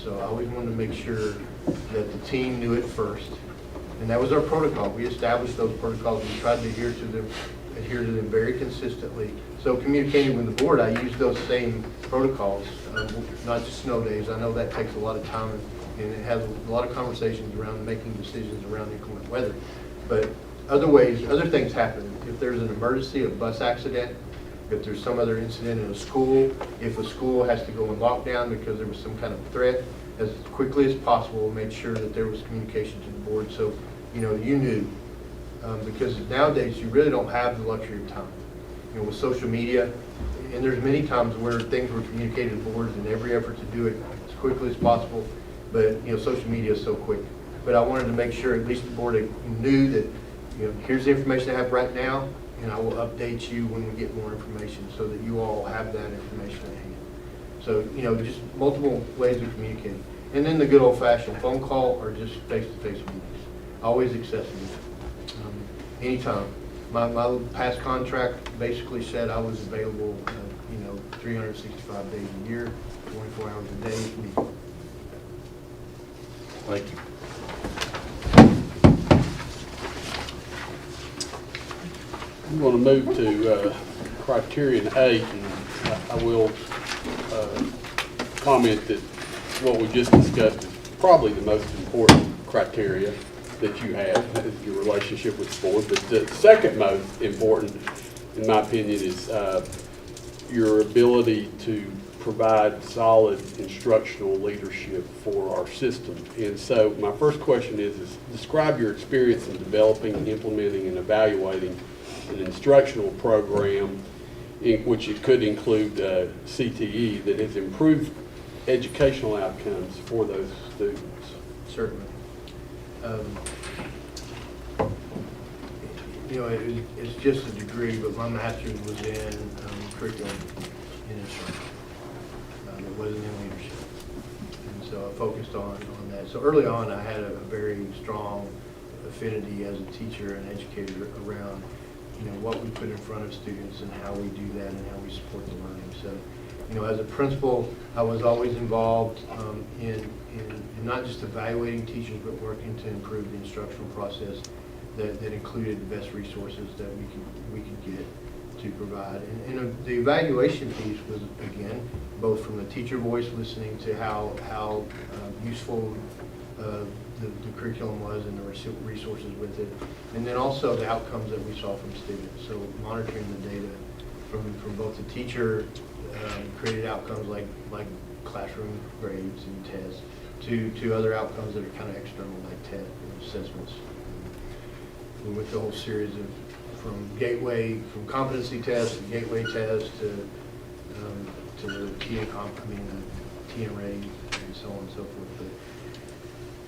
So I always wanted to make sure that the team knew it first. And that was our protocol. We established those protocols. We tried to adhere to them very consistently. So communicating with the board, I used those same protocols, not just snow days. I know that takes a lot of time and it has a lot of conversations around making decisions around inclement weather. But other things happen. If there's an emergency, a bus accident, if there's some other incident in a school, if a school has to go in lockdown because there was some kind of threat, as quickly as possible, made sure that there was communication to the board. So, you know, you knew, because nowadays you really don't have the luxury of time. You know, with social media, and there's many times where things were communicated to boards in every effort to do it as quickly as possible, but, you know, social media is so quick. But I wanted to make sure at least the board knew that, you know, here's the information I have right now, and I will update you when we get more information so that you all have that information at hand. So, you know, just multiple ways of communicating. And then the good old-fashioned phone call or just face-to-face meetings. Always accessible, anytime. My past contract basically said I was available, you know, 365 days a year, 24 hours a day, a week. Thank you. I'm going to move to criterion 8, and I will comment that what we just discussed is probably the most important criteria that you have, is your relationship with the board. But the second most important, in my opinion, is your ability to provide solid instructional leadership for our system. And so my first question is describe your experience in developing, implementing, and evaluating an instructional program in which it could include CTE that has improved educational outcomes for those students. Certainly. You know, it's just a degree, but my master's was in curriculum and instruction. It wasn't in leadership. And so I focused on that. So early on, I had a very strong affinity as a teacher and educator around, you know, what we put in front of students and how we do that and how we support the learning. So, you know, as a principal, I was always involved in not just evaluating teachers, but working to improve the instructional process that included the best resources that we could get to provide. And the evaluation piece was, again, both from the teacher voice, listening to how useful the curriculum was and the resources with it, and then also the outcomes that we saw from students. So monitoring the data from both the teacher created outcomes like classroom grades and tests to other outcomes that are kind of external, like TED and assessments. With the whole series of from competency tests to gateway tests to the TNRA and so on and so forth. But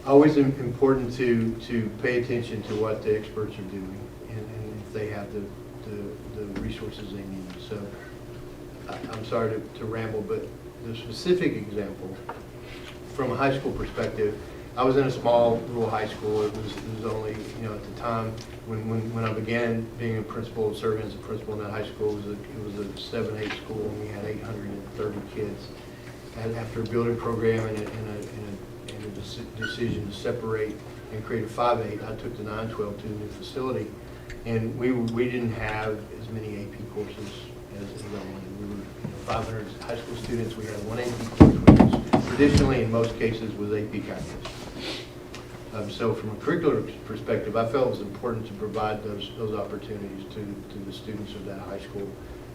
always important to pay attention to what the experts are doing and if they have the resources they need. So I'm sorry to ramble, but the specific example from a high school perspective, I was in a small rural high school. It was only, you know, at the time when I began being a principal, serving as a principal in that high school, it was a 7-8 school, and we had 830 kids. And after a building program and a decision to separate and create a 5-8, I took the 9-12 to the new facility. And we didn't have as many AP courses as we wanted. We were 500 high school students. We had one AP course, which was traditionally, in most cases, was AP calculus. So from a curricular perspective, I felt it was important to provide those opportunities to the students of that high school.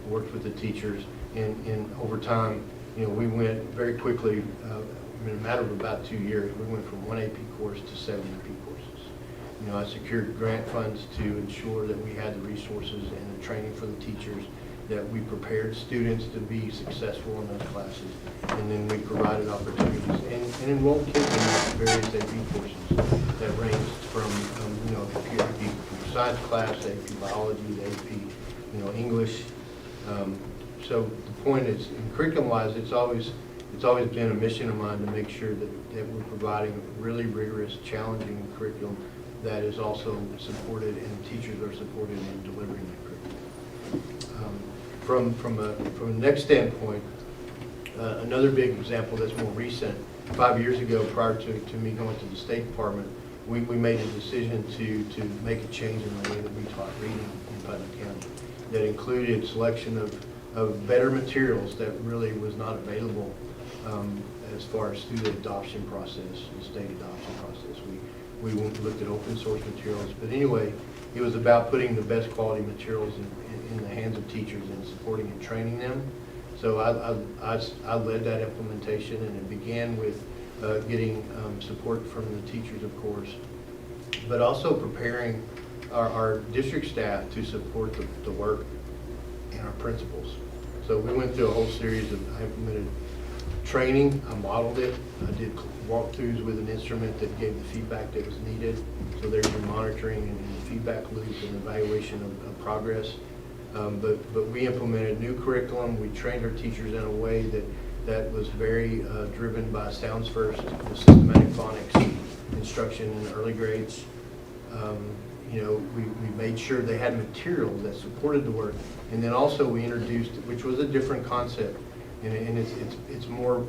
Worked with the teachers, and over time, we went very quickly, in a matter of about 2 years, we went from one AP course to 7 AP courses. I secured grant funds to ensure that we had the resources and the training for the teachers, that we prepared students to be successful in those classes, and then we provided opportunities and enrolled kids in various AP courses that ranged from, AP science class, AP biology, AP, English. So the point is, in curriculum-wise, it's always been a mission of mine to make sure that we're providing a really rigorous, challenging curriculum that is also supported and teachers are supported in delivering that curriculum. From a next standpoint, another big example that's more recent, 5 years ago, prior to me going to the State Department, we made a decision to make a change in the way that we taught reading in Putnam County that included selection of better materials that really was not available as far as student adoption process and state adoption process. We looked at open source materials, but anyway, it was about putting the best quality materials in the hands of teachers and supporting and training them. So I led that implementation, and it began with getting support from the teachers, of course, but also preparing our district staff to support the work and our principals. So we went through a whole series of, I implemented training, I modeled it, I did walkthroughs with an instrument that gave the feedback that was needed. So there's your monitoring and feedback loop and evaluation of progress. But we implemented new curriculum. We trained our teachers in a way that was very driven by sounds first, the systematic phonics instruction in the early grades. We made sure they had materials that supported the work, and then also we introduced, which was a different concept, and it's more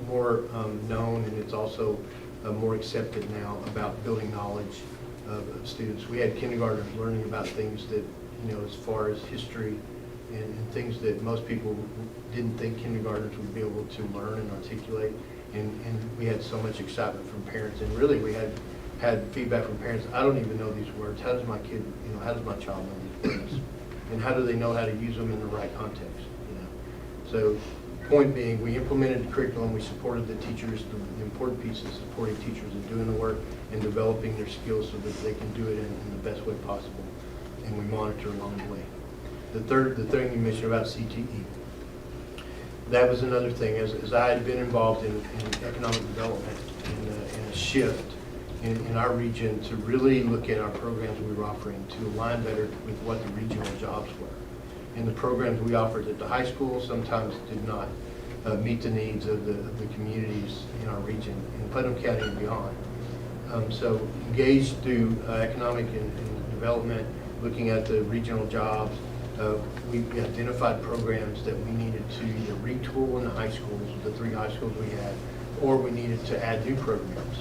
known, and it's also more accepted now, about building knowledge of students. We had kindergartners learning about things that, as far as history and things that most people didn't think kindergartners would be able to learn and articulate, and we had so much excitement from parents, and really we had feedback from parents. I don't even know these words. How does my kid, how does my child know these words? And how do they know how to use them in the right context? So, point being, we implemented the curriculum. We supported the teachers. The important piece is supporting teachers in doing the work and developing their skills so that they can do it in the best way possible. And we monitor along the way. The thing you mentioned about CTE, that was another thing. As I had been involved in economic development and a shift in our region to really look at our programs we were offering to align better with what the regional jobs were. And the programs we offered at the high school sometimes did not meet the needs of the communities in our region, in Putnam County and beyond. So engaged through economic and development, looking at the regional jobs, we identified programs that we needed to either retool in the high schools, the 3 high schools we had, or we needed to add new programs.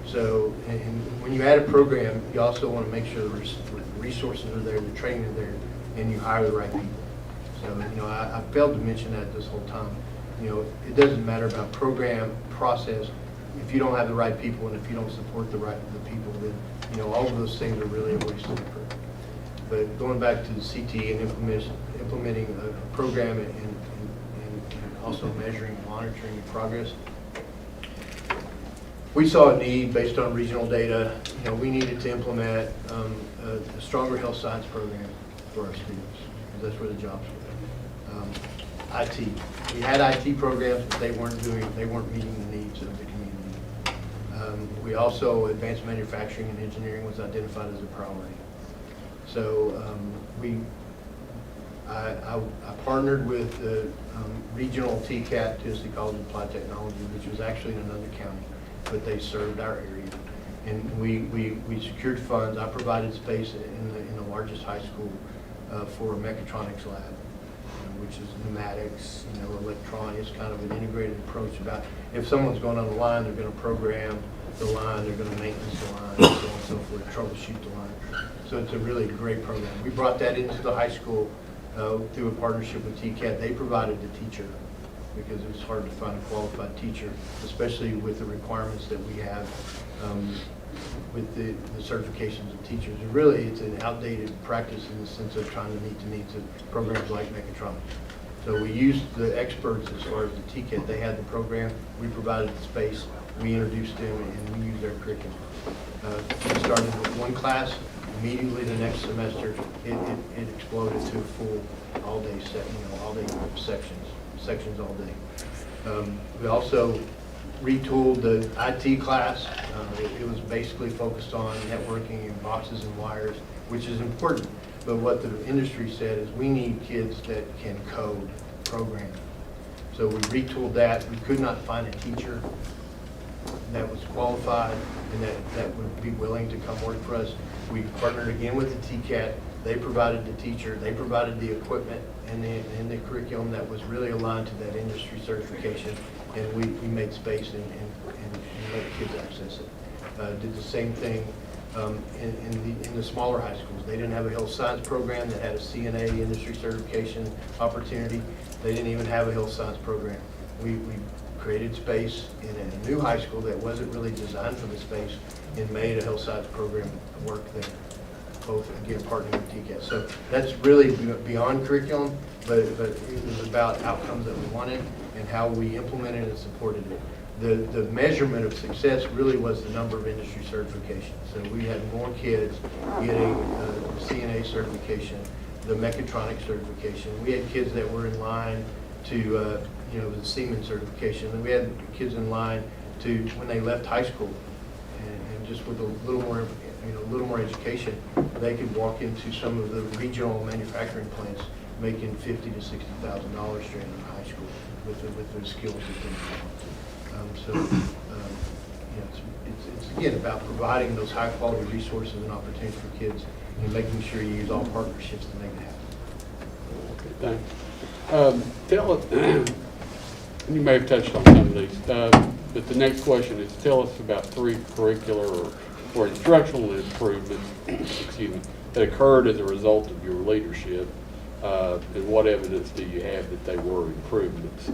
So, and when you add a program, you also want to make sure the resources are there, the training is there, and you hire the right people. So, I failed to mention that this whole time. It doesn't matter about program, process, if you don't have the right people and if you don't support the people, then, all of those things are really a waste of effort. But going back to the CTE and implementing a program and also measuring and monitoring progress, we saw a need based on regional data. We needed to implement a stronger health science program for our students, because that's where the jobs were. IT. We had IT programs, but they weren't meeting the needs of the community. We also, advanced manufacturing and engineering was identified as a priority. So I partnered with the regional TCAT, Tennessee College of Applied Technology, which was actually in another county, but they served our area. And we secured funds. I provided space in the largest high school for a mechatronics lab, which is pneumatics, electronics, kind of an integrated approach about if someone's going on the line, they're going to program the line, they're going to maintenance the line, and so on and so forth, troubleshoot the line. So it's a really great program. We brought that into the high school through a partnership with TCAT. They provided the teacher because it was hard to find a qualified teacher, especially with the requirements that we have with the certifications of teachers. And really, it's an outdated practice in the sense of trying to meet the needs of programs like mechatronics. So we used the experts as far as the TCAT. They had the program, we provided the space, we introduced them, and we used their curriculum. We started with one class. Immediately the next semester, it exploded to a full all-day all-day sections all day. We also retooled the IT class. It was basically focused on networking and boxes and wires, which is important. But what the industry said is we need kids that can code programming. So we retooled that. We could not find a teacher that was qualified and that would be willing to come work for us. We partnered again with the TCAT. They provided the teacher, they provided the equipment and the curriculum that was really aligned to that industry certification, and we made space and let kids access it. Did the same thing in the smaller high schools. They didn't have a health science program that had a CNA industry certification opportunity. They didn't even have a health science program. We created space in a new high school that wasn't really designed for the space and made a health science program work there, both again partnering with TCAT. So that's really beyond curriculum, but it was about outcomes that we wanted and how we implemented and supported it. The measurement of success really was the number of industry certifications. So we had more kids getting the CNA certification, the mechatronics certification. We had kids that were in line to the Siemens certification, and we had kids in line to when they left high school, and just with a little more education, they could walk into some of the regional manufacturing plants making $50,000 to $60,000 straight out of high school with the skills that they developed. It's again about providing those high quality resources and opportunities for kids and making sure you use all partnerships to make it happen. Okay, thanks. Tell us, you may have touched on some of these, but the next question is tell us about 3 curricular or instructional improvements that occurred as a result of your leadership, and what evidence do you have that they were improvements?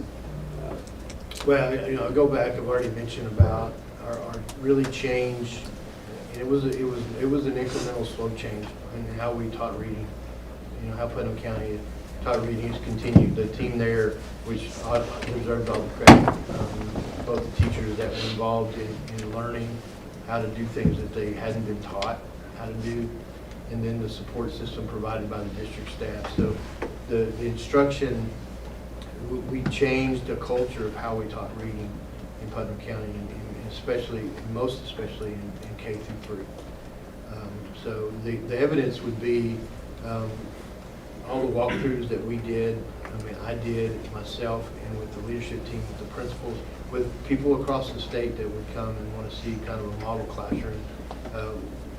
Well, I go back. I've already mentioned about our really change, and it was an incremental slow change in how we taught reading. How Putnam County taught reading has continued. The team there, which deserved all the credit, both the teachers that were involved in learning how to do things that they hadn't been taught how to do, and then the support system provided by the district staff. So the instruction, we changed the culture of how we taught reading in Putnam County, and most especially in K through 3. So the evidence would be all the walkthroughs that we did. I did myself, and with the leadership team, with the principals, with people across the state that would come and want to see kind of a model classroom.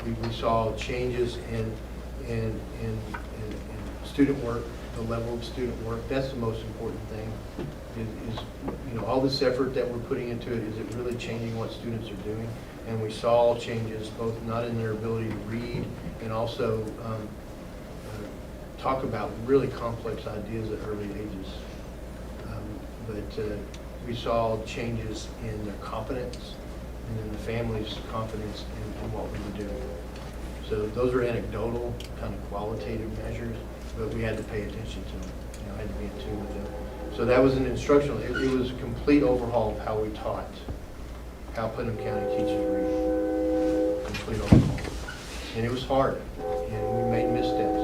We saw changes in student work, the level of student work. That's the most important thing. Is all this effort that we're putting into it, is it really changing what students are doing? And we saw changes both not in their ability to read and also talk about really complex ideas at early ages. But we saw changes in their confidence and in the family's confidence in what we were doing. So those are anecdotal, kind of qualitative measures, but we had to pay attention to them. Had to be in tune with them. So that was an instructional. It was a complete overhaul of how we taught, how Putnam County teaches reading. Complete overhaul. And it was hard, and we made missteps,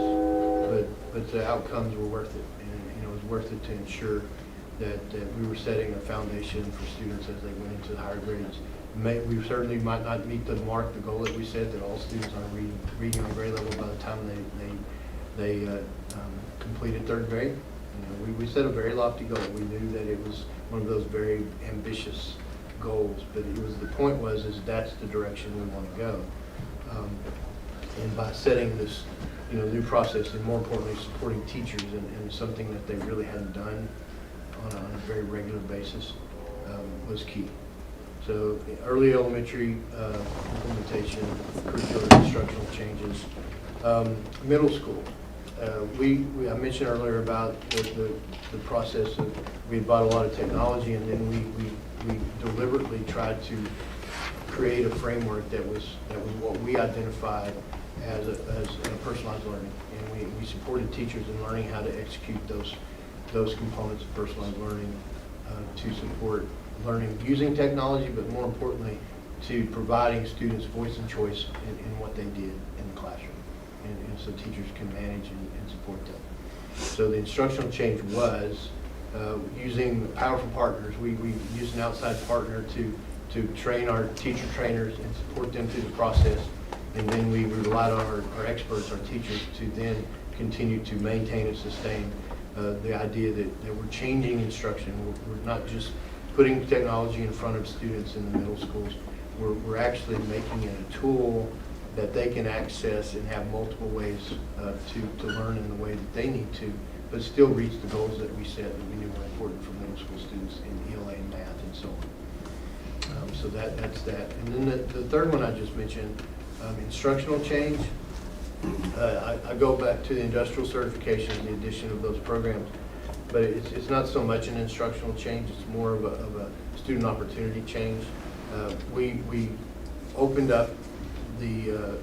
but the outcomes were worth it. And it was worth it to ensure that we were setting a foundation for students as they went into the higher grades. We certainly might not meet the mark, the goal that we set, that all students are reading on grade level by the time they completed 3rd grade. We set a very lofty goal. We knew that it was one of those very ambitious goals, but the point was that's the direction we want to go. And by setting this new process, and more importantly supporting teachers and something that they really hadn't done on a very regular basis, was key. So early elementary implementation, curricular instructional changes. Middle school, I mentioned earlier about the process of, we had bought a lot of technology, and then we deliberately tried to create a framework that was what we identified as a personalized learning. And we supported teachers in learning how to execute those components of personalized learning to support learning using technology, but more importantly, to providing students voice and choice in what they did in the classroom. And so teachers can manage and support them. So the instructional change was using powerful partners. We used an outside partner to train our teacher trainers and support them through the process. And then we relied on our experts, our teachers, to then continue to maintain and sustain the idea that we're changing instruction. We're not just putting technology in front of students in the middle schools. We're actually making it a tool that they can access and have multiple ways to learn in the way that they need to, but still reach the goals that we set that we knew were important for middle school students in ELA and math and so on. So that's that. And then the third one I just mentioned, instructional change. I go back to the industrial certification and the addition of those programs, but it's not so much an instructional change, it's more of a student opportunity change. We opened up the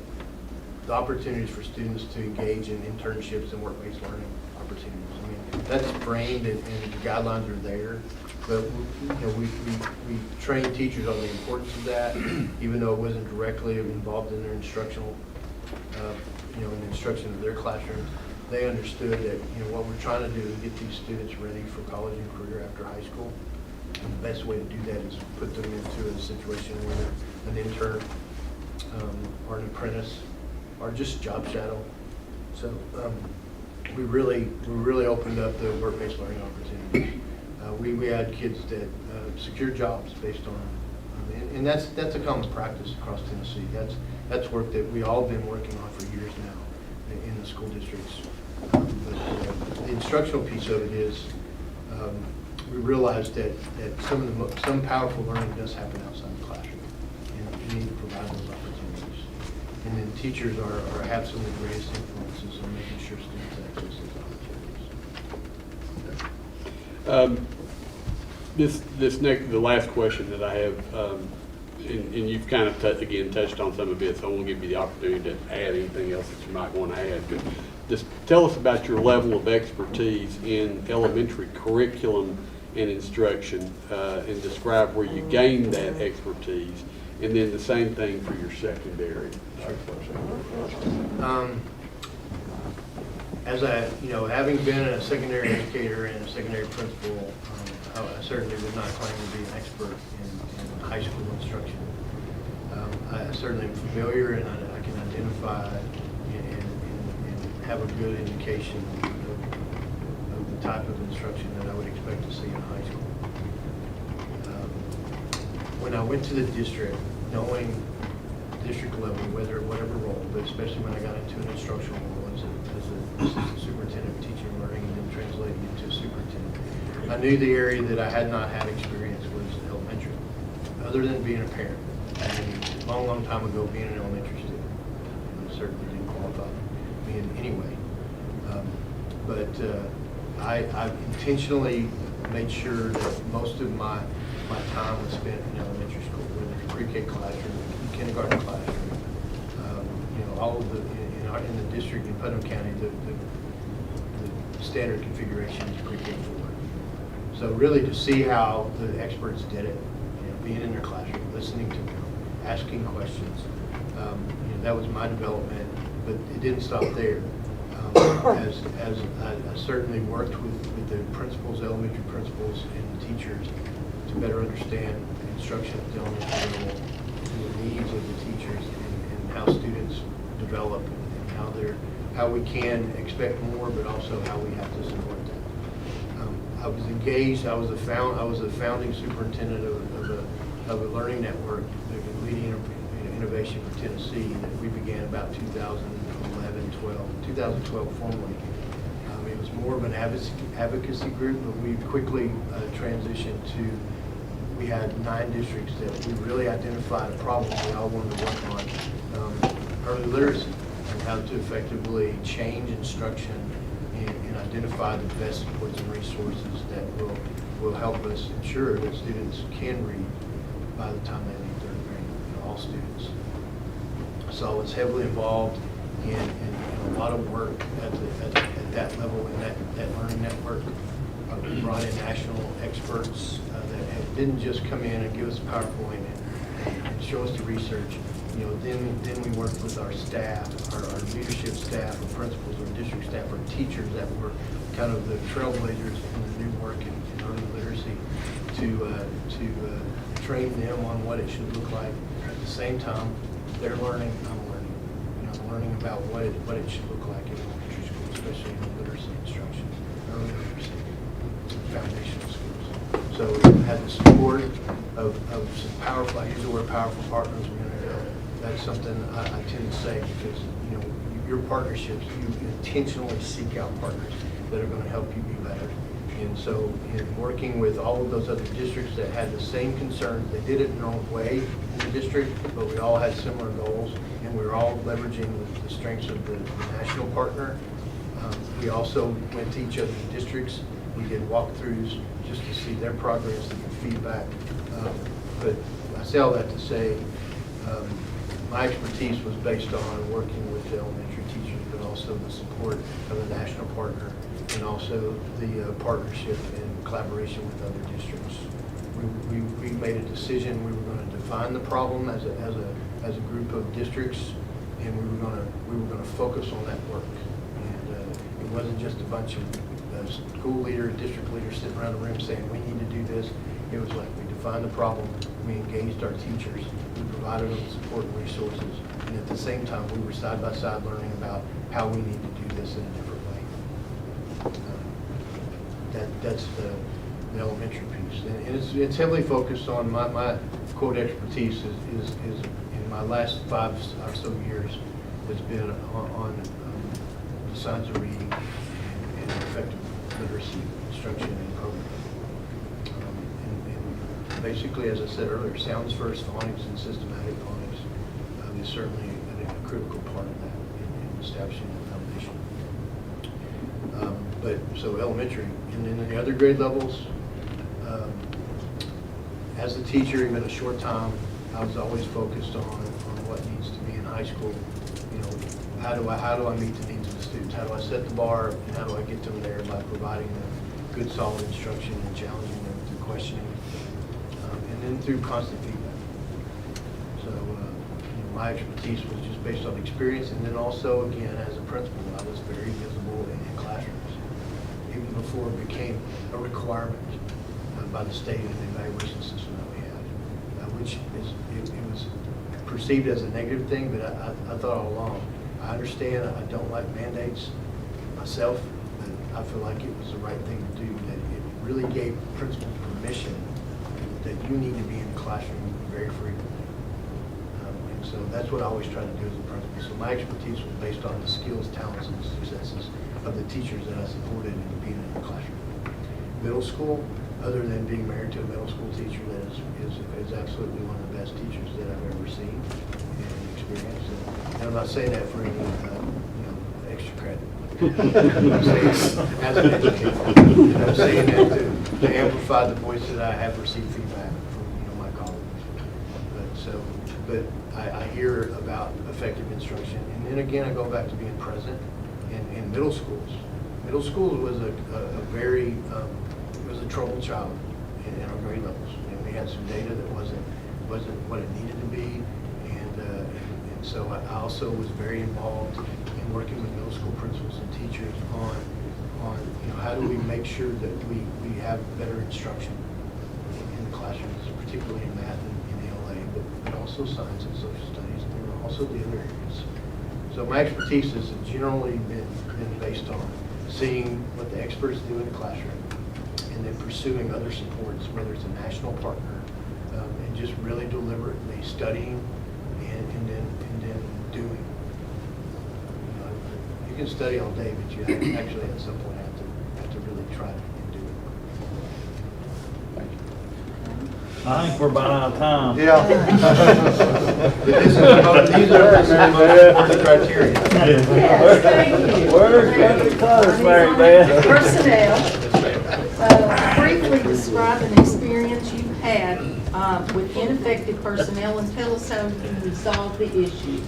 opportunities for students to engage in internships and work-based learning opportunities. I mean, that's framed and the guidelines are there, but we train teachers on the importance of that, even though it wasn't directly involved in their instructional, in the instruction of their classrooms. They understood that what we're trying to do is get these students ready for college and career after high school. And the best way to do that is put them into a situation where they're an intern or an apprentice or just job shadow. So we really opened up the work-based learning opportunities. We had kids that secured jobs based on, and that's a common practice across Tennessee. That's work that we all been working on for years now in the school districts. But the instructional piece of it is we realized that some powerful learning does happen outside the classroom, and we need to provide those opportunities. And then teachers have some of the greatest influences on making sure students access those opportunities. The last question that I have, and you've kind of touched on some of it, so I won't give you the opportunity to add anything else that you might want to add. But just tell us about your level of expertise in elementary curriculum and instruction, and describe where you gained that expertise, and then the same thing for your secondary. As having been a secondary educator and a secondary principal, I certainly would not claim to be an expert in high school instruction. I certainly am familiar, and I can identify and have a good indication of the type of instruction that I would expect to see in high school. When I went to the district, knowing district level, whatever role, but especially when I got into an instructional role as an assistant superintendent of teaching and learning, and then translating into a superintendent, I knew the area that I had not had experience was elementary, other than being a parent. And a long time ago, being an elementary student, it certainly didn't qualify me in any way. But I intentionally made sure that most of my time was spent in elementary school, whether it's pre-K classroom, kindergarten classroom, all of in the district in Putnam County, the standard configuration is pre-K 4. So really to see how the experts did it, being in their classroom, listening to them, asking questions, that was my development, but it didn't stop there. As I certainly worked with the principals, elementary principals, and the teachers to better understand the instruction at the elementary level, the needs of the teachers, and how students develop, and how we can expect more, but also how we have to support them. I was engaged. I was a founding superintendent of a learning network, the leading innovation for Tennessee, that we began about 2012 formally. It was more of an advocacy group, but we quickly transitioned to we had 9 districts that we really identified a problem we all wanted to work on. Early literacy and how to effectively change instruction and identify the best supports and resources that will help us ensure that students can read by the time they leave 3rd grade, all students. So it's heavily involved in a lot of work at that level in that learning network. We brought in national experts that didn't just come in and give us a PowerPoint and show us the research. Then we worked with our staff, our leadership staff, our principals, our district staff, our teachers that were kind of the trailblazers in the new work in early literacy to train them on what it should look like. At the same time, they're learning, I'm learning. Learning about what it should look like in elementary school, especially in literacy instruction, early literacy, foundational schools. So we had the support of some powerful, I use the word powerful partners a minute ago. That's something I tend to say because, your partnerships, you intentionally seek out partners that are going to help you be better. And so in working with all of those other districts that had the same concerns, they did it in their own way in the district, but we all had similar goals, and we were all leveraging the strengths of the national partner. We also went to each other's districts. We did walkthroughs just to see their progress and their feedback. But I say all that to say, my expertise was based on working with the elementary teachers, but also the support of the national partner and also the partnership and collaboration with other districts. We made a decision. We were going to define the problem as a group of districts, and we were going to focus on that work. And it wasn't just a bunch of school leaders, district leaders sitting around the room saying we need to do this. It was like we defined the problem, we engaged our teachers, we provided them support and resources, and at the same time we were side by side learning about how we need to do this in a different way. That's the elementary piece, and it's heavily focused on my quote expertise is in my last 5 or so years has been on the science of reading and effective literacy instruction and programming. And basically, as I said earlier, sounds first phonics and systematic phonics is certainly a critical part of that in establishing that foundation. But so elementary, and then in the other grade levels, as a teacher, even a short time, I was always focused on what needs to be in high school. How do I meet the needs of the students? How do I set the bar, and how do I get them there by providing them good, solid instruction and challenging them through questioning, and then through constant feedback. So my expertise was just based on experience, and then also, again, as a principal, I was very visible in classrooms, even before it became a requirement by the state and the evaluation system that we had, which it was perceived as a negative thing, but I thought all along, I understand I don't like mandates myself, but I feel like it was the right thing to do, that it really gave principals permission that you need to be in the classroom very frequently. And so that's what I always try to do as a principal. So my expertise was based on the skills, talents, and successes of the teachers that I supported in being in the classroom. Middle school, other than being married to a middle school teacher that is absolutely one of the best teachers that I've ever seen and experienced. And I'm not saying that for any extra credit. I'm saying it as an educator. I'm saying that to amplify the voice that I have received feedback from my colleagues. But I hear about effective instruction, and then again I go back to being present in middle schools. Middle schools was a very it was a troubled child in our grade levels, and we had some data that wasn't what it needed to be, and so I also was very involved in working with middle school principals and teachers on how do we make sure that we have better instruction in the classrooms, particularly in math and in ELA, but also science and social studies, and also the other areas. So my expertise has generally been based on seeing what the experts do in the classroom, and then pursuing other supports, whether it's a national partner, and just really deliberately studying and then doing. You can study all day, but you actually at some point have to really try and do it. Thank you. I think we're about out of time. Yeah. These are the most important criteria. Yes, thank you. Where's Country Close, Mary Beth? Personnel. Briefly describe an experience you've had with ineffective personnel and tell us how you resolved the issue.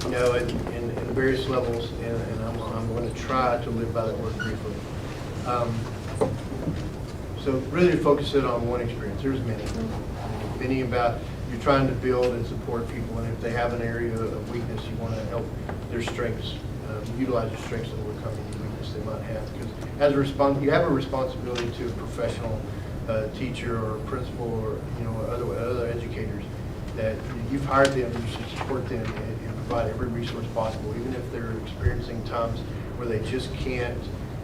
You know, in various levels, and I'm going to try to live by that word briefly. So really to focus it on one experience. There's many about you're trying to build and support people, and if they have an area of weakness, you want to help their strengths, utilize their strengths and overcome any weakness they might have. Because as a you have a responsibility to a professional teacher or principal or other educators that you've hired them. You should support them and provide every resource possible, even if they're experiencing times where they just can't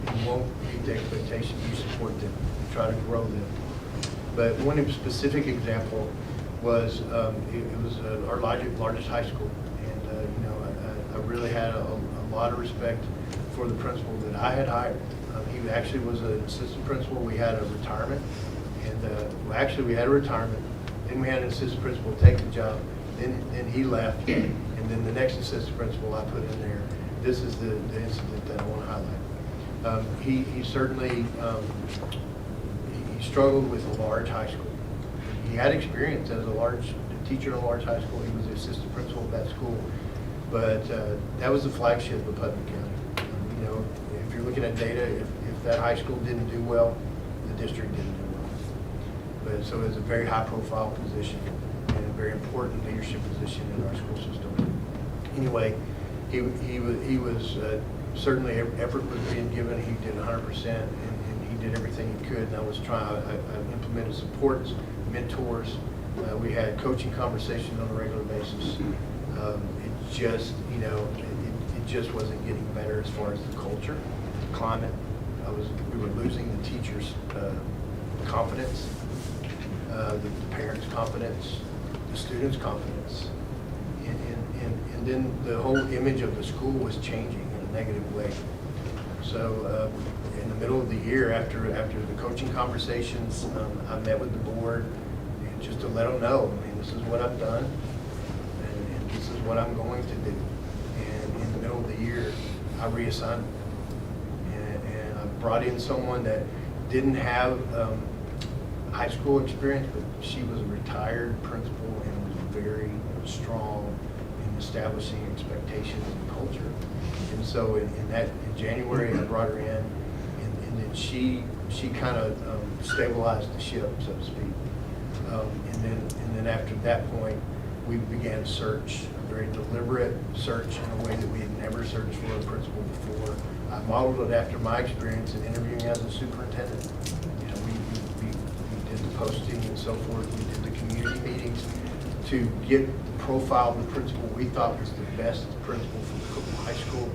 and won't meet the expectation. You support them. Try to grow them. But one specific example was it was our largest high school, and I really had a lot of respect for the principal that I had hired. He actually was an assistant principal. We had a retirement, and actually we had a retirement. Then we had an assistant principal take the job. Then he left, and then the next assistant principal I put in there. This is the incident that I want to highlight. He certainly. He struggled with a large high school. He had experience as a teacher in a large high school. He was the assistant principal of that school. But that was the flagship of Putnam County. If you're looking at data, if that high school didn't do well, the district didn't do well. But so it was a very high profile position and a very important leadership position in our school system. Anyway, he was certainly effort was being given. He did 100%. Did everything he could, and I implemented supports, mentors. We had coaching conversations on a regular basis. It just wasn't getting better as far as the culture, the climate. We were losing the teachers' confidence, the parents' confidence, the students' confidence, and then the whole image of the school was changing in a negative way. So. In the middle of the year, after the coaching conversations, I met with the board and just to let them know, this is what I've done, and this is what I'm going to do. And in the middle of the year, I reassigned them. And I brought in someone that didn't have high school experience, but she was a retired principal and was very strong in establishing expectations and culture. And so in January, I brought her in. She kind of stabilized the ship, so to speak. And then after that point, we began a search, a very deliberate search in a way that we had never searched for a principal before. I modeled it after my experience in interviewing as a superintendent. We did the posting and so forth. We did the community meetings to get the profile of the principal we thought was the best principal for the high school.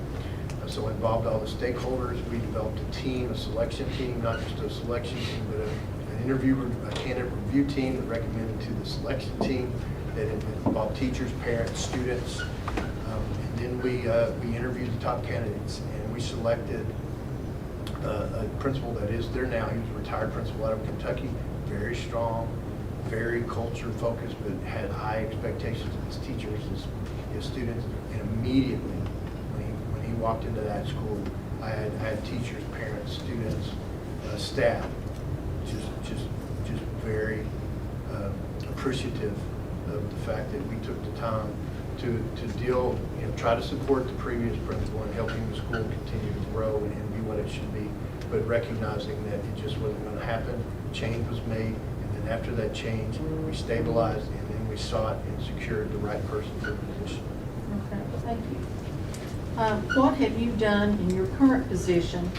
So involved all the stakeholders. We developed a team, a selection team, not just a selection team, but a candidate review team that recommended to the selection team that involved teachers, parents, students. And then we interviewed the top candidates, and we selected a principal that is there now. He was a retired principal out of Kentucky, very strong, very culture focused, but had high expectations of his teachers, his students, and immediately when he walked into that school, I had teachers, parents, students, staff, just very appreciative of the fact that we took the time to deal, try to support the previous principal in helping the school continue to grow and be what it should be, but recognizing that it just wasn't going to happen. Change was made, and then after that change, we stabilized, and then we sought and secured the right person for the position. Okay, thank you. What have you done in your current position?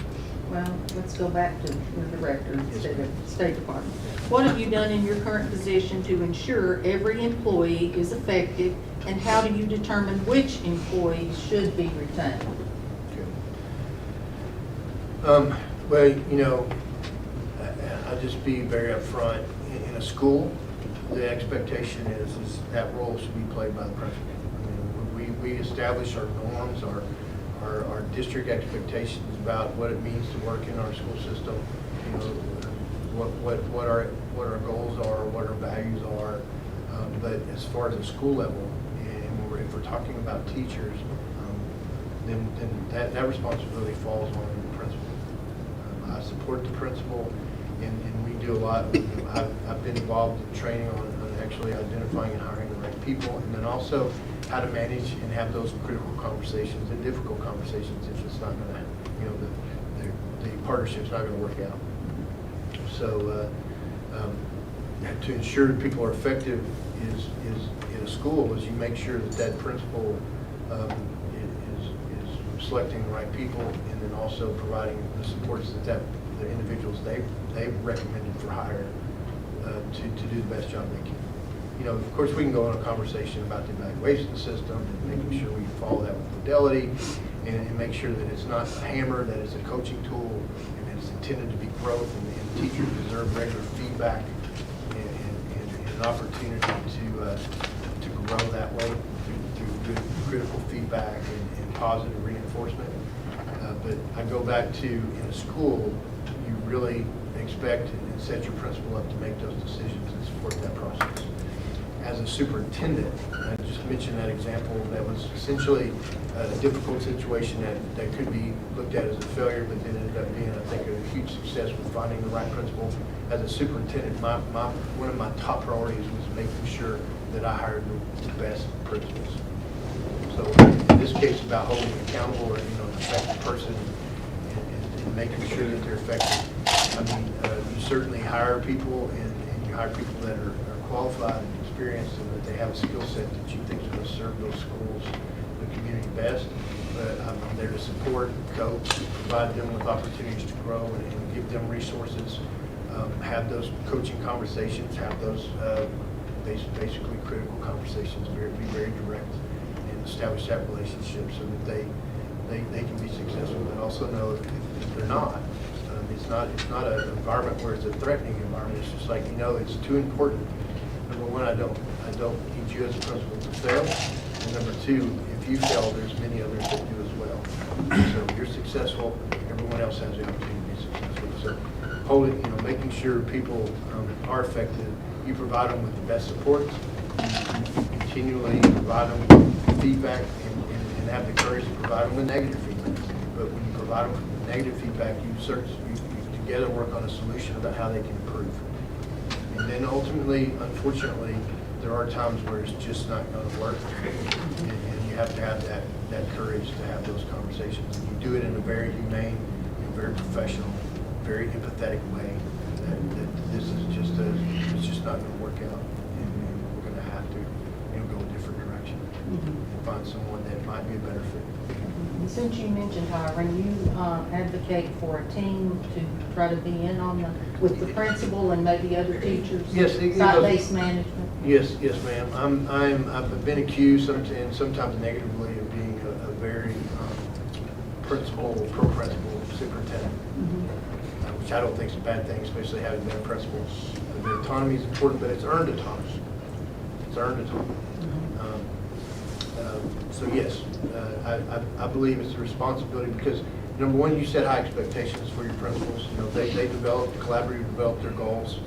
Well, let's go back to the director instead of State Department. What have you done in your current position to ensure every employee is effective, and how do you determine which employees should be retained? Well, I'll just be very upfront. In a school, the expectation is that role should be played by the principal. We establish our norms, our district expectations about what it means to work in our school system. What what our goals are, what our values are. But as far as the school level, and if we're talking about teachers, then that responsibility falls on the principal. I support the principal, and we do a lot. I've been involved in training on actually identifying and hiring the right people, and then also how to manage and have those critical conversations and difficult conversations if it's not going to, the partnership's not going to work out. So to ensure that people are effective is in a school is you make sure that principal is selecting the right people, and then also providing the supports that the individuals they've recommended for hire to do the best job they can. Of course, we can go on a conversation about the evaluation system and making sure we follow that with fidelity, and make sure that it's not a hammer, that it's a coaching tool, and that it's intended to be growth, and teachers deserve regular feedback and an opportunity to grow that way through good critical feedback and positive reinforcement. But I go back to, in a school, you really expect and set your principal up to make those decisions and support that process. As a superintendent, I just mentioned that example that was essentially a difficult situation that could be looked at as a failure, but then ended up being, I think, a huge success with finding the right principal. As a superintendent, one of my top priorities was making sure that I hired the best principals. So in this case, about holding them accountable, or an effective person, and making sure that they're effective. I mean, you certainly hire people, and you hire people that are qualified and experienced, and that they have a skill set that you think is going to serve those schools, the community best. But I'm there to support, coach, provide them with opportunities to grow, and give them resources, have those coaching conversations, have those basically critical conversations, be very direct, and establish that relationship so that they can be successful. But also know if they're not, it's not an environment where it's a threatening environment. It's just like, it's too important. Number one, I don't need you as a principal to fail. And number two, if you fail, there's many others that do as well. So if you're successful, everyone else has the opportunity to be successful. So making sure people are effective. You provide them with the best support. You continually provide them with feedback, and have the courage to provide them with negative feedback. But when you provide them with negative feedback, you together work on a solution about how they can improve. And then ultimately, unfortunately, there are times where it's just not going to work, and you have to have that courage to have those conversations. And you do it in a very humane, very professional, very empathetic way. That this is it's just not going to work out, and we're going to have to go a different direction and find someone that might be a better fit. And since you mentioned hiring, you advocate for a team to try to be in on with the principal and maybe other teachers. Yes, site-based management. Yes, ma'am. I've been accused sometimes negatively of being a very pro-principal superintendent, which I don't think is a bad thing, especially having been a principal. The autonomy is important, but it's earned autonomy. It's earned autonomy. So yes, I believe it's a responsibility because, number one, you set high expectations for your principals. They collaboratively develop their goals.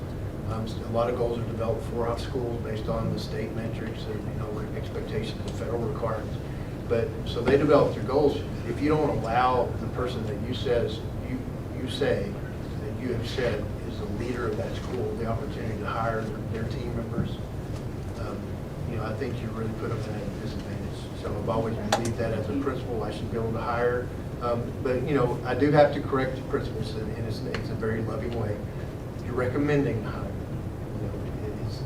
A lot of goals are developed for our schools based on the state metrics and expectations and federal requirements. But so they develop their goals. If you don't allow the person that you say that you have said is the leader of that school the opportunity to hire their team members, I think you really put them in a disadvantage. So I've always believed that as a principal, I should be able to hire. But I do have to correct the principals, and it's a very loving way. You're recommending hiring.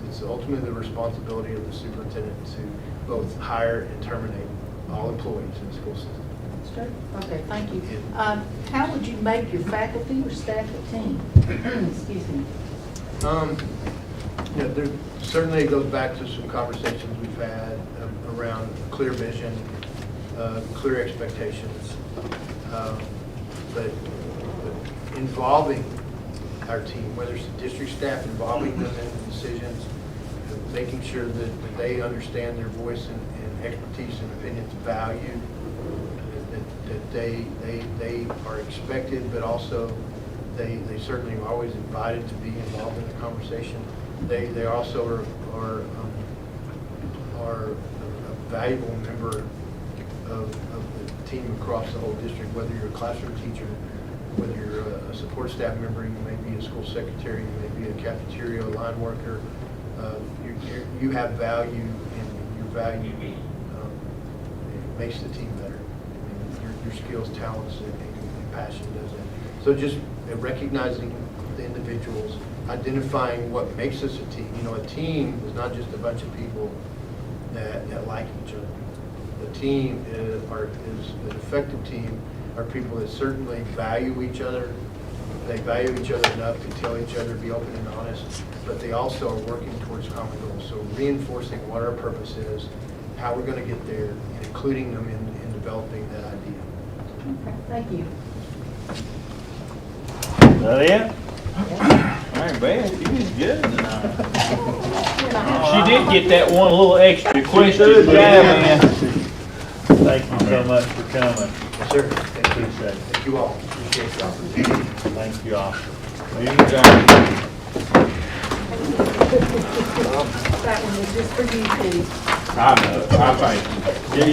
It's ultimately the responsibility of the superintendent to both hire and terminate all employees in the school system. That's true. Okay, thank you. How would you make your faculty or staff a team? Excuse me. Certainly it goes back to some conversations we've had around clear vision, clear expectations, but involving our team, whether it's the district staff, involving them in the decisions, making sure that they understand their voice and expertise and opinions valued, that they are expected, but also they certainly are always invited to be involved in the conversation. They also are a valuable member of the team across the whole district, whether you're a classroom teacher, whether you're a support staff member, you may be a school secretary, you may be a cafeteria line worker. You have value, and your value makes the team better. I mean, your skills, talents, and passion does that. So just recognizing the individuals, identifying what makes us a team. You know, a team is not just a bunch of people that like each other. The team is an effective team are people that certainly value each other. They value each other enough to tell each other, be open and honest, but they also are working towards common goals. So reinforcing what our purpose is, how we're going to get there, and including them in developing that idea. Okay, thank you. Is that it? All right, Beth, you did good tonight. She did get that one little extra question. Yeah, man. Thank you so much for coming. Yes, sir. Thank you. Appreciate it. Thank you all. Appreciate the opportunity. Thank you all. Meeting adjourned. That one was just for you, Steve. I know, I thank you.